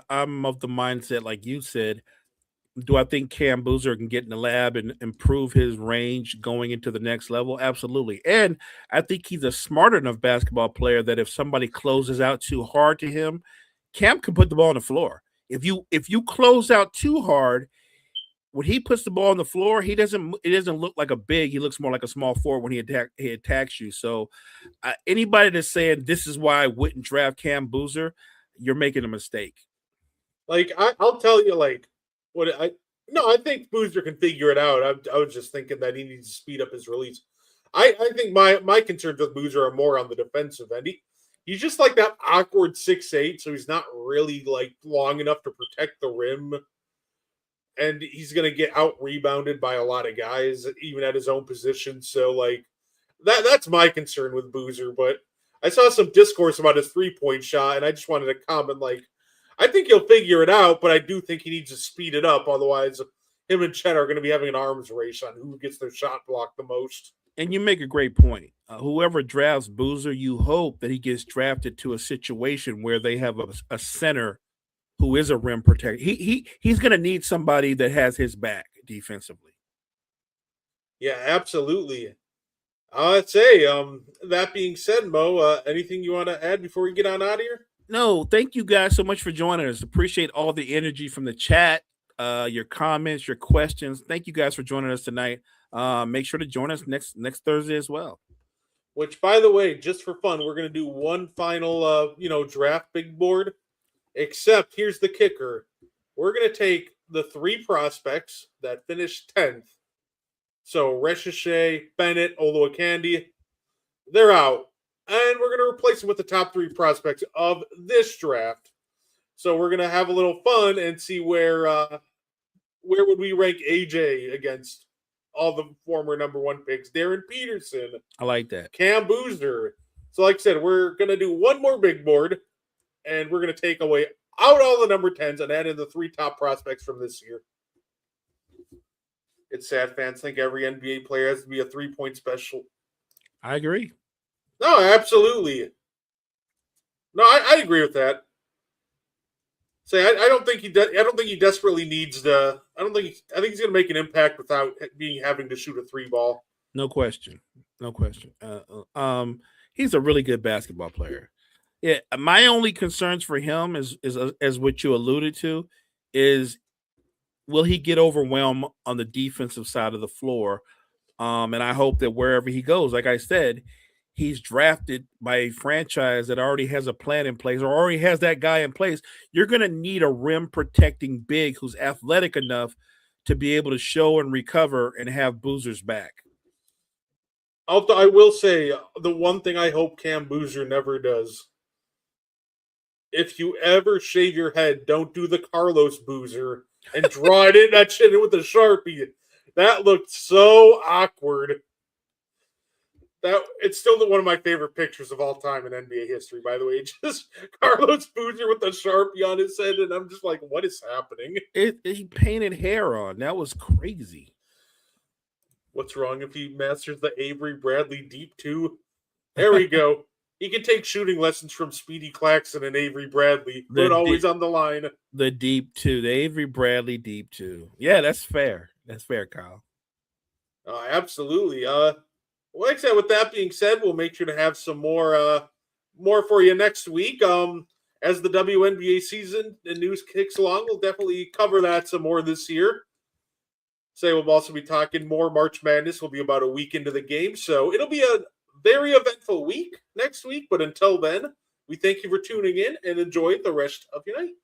I'm of the mindset, like you said, do I think Cam Boozer can get in the lab and improve his range going into the next level? Absolutely. And I think he's a smart enough basketball player that if somebody closes out too hard to him, Cam can put the ball on the floor. If you close out too hard, when he puts the ball on the floor, it doesn't look like a big. He looks more like a small forward when he attacks you. So anybody that's saying this is why I wouldn't draft Cam Boozer, you're making a mistake. Like I'll tell you, like I think Boozer can figure it out. I was just thinking that he needs to speed up his release. I think my concerns with Boozer are more on the defensive end. He's just like that awkward 6'8", so he's not really like long enough to protect the rim. And he's going to get out rebounded by a lot of guys, even at his own position. So like that's my concern with Boozer. But I saw some discourse about his 3-point shot, and I just wanted to comment like, I think he'll figure it out, but I do think he needs to speed it up. Otherwise, him and Chet are going to be having an arms race on who gets their shot blocked the most. And you make a great point. Whoever drafts Boozer, you hope that he gets drafted to a situation where they have a center who is a rim protector. He's going to need somebody that has his back defensively. Yeah, absolutely. I'd say, that being said, Mo, anything you want to add before we get on out of here? No, thank you guys so much for joining us. Appreciate all the energy from the chat, your comments, your questions. Thank you guys for joining us tonight. Make sure to join us next Thursday as well. Which, by the way, just for fun, we're going to do one final, draft big board. Except, here's the kicker. We're going to take the 3 prospects that finished 10th. So, Reshishay, Bennett, Oluokandi, they're out. And we're going to replace them with the top 3 prospects of this draft. So, we're going to have a little fun and see where would we rank AJ against all the former number 1 picks. Darren Peterson. I like that. Cam Boozer. So, like I said, we're going to do one more big board. And we're going to take away out all the number 10s and add in the 3 top prospects from this year. It's sad fans think every NBA player has to be a 3-point special. I agree. No, absolutely. No, I agree with that. Say, I don't think he desperately needs to. I think he's going to make an impact without having to shoot a 3 ball. No question. He's a really good basketball player. Yeah, my only concerns for him is as what you alluded to, is will he get overwhelmed on the defensive side of the floor? And I hope that wherever he goes, like I said, he's drafted by a franchise that already has a plan in place or already has that guy in place. You're going to need a rim protecting big who's athletic enough to be able to show and recover and have Boozer's back. I will say the one thing I hope Cam Boozer never does. If you ever shave your head, don't do the Carlos Boozer and draw that shit in with a Sharpie. That looked so awkward. It's still one of my favorite pictures of all time in NBA history, by the way. Just Carlos Boozer with a Sharpie on his head, and I'm just like, what is happening? He painted hair on. That was crazy. What's wrong if he masters the Avery Bradley Deep 2? There we go. He can take shooting lessons from Speedy Claxton and Avery Bradley, but always on the line. The Deep 2, the Avery Bradley Deep 2. Yeah, that's fair. That's fair, Kyle. Absolutely. Like I said, with that being said, we'll make sure to have some more for you next week. As the WNBA season and news kicks along, we'll definitely cover that some more this year. We'll also be talking more March Madness. We'll be about a week into the game, so it'll be a very eventful week next week. But until then, we thank you for tuning in and enjoy the rest of your night.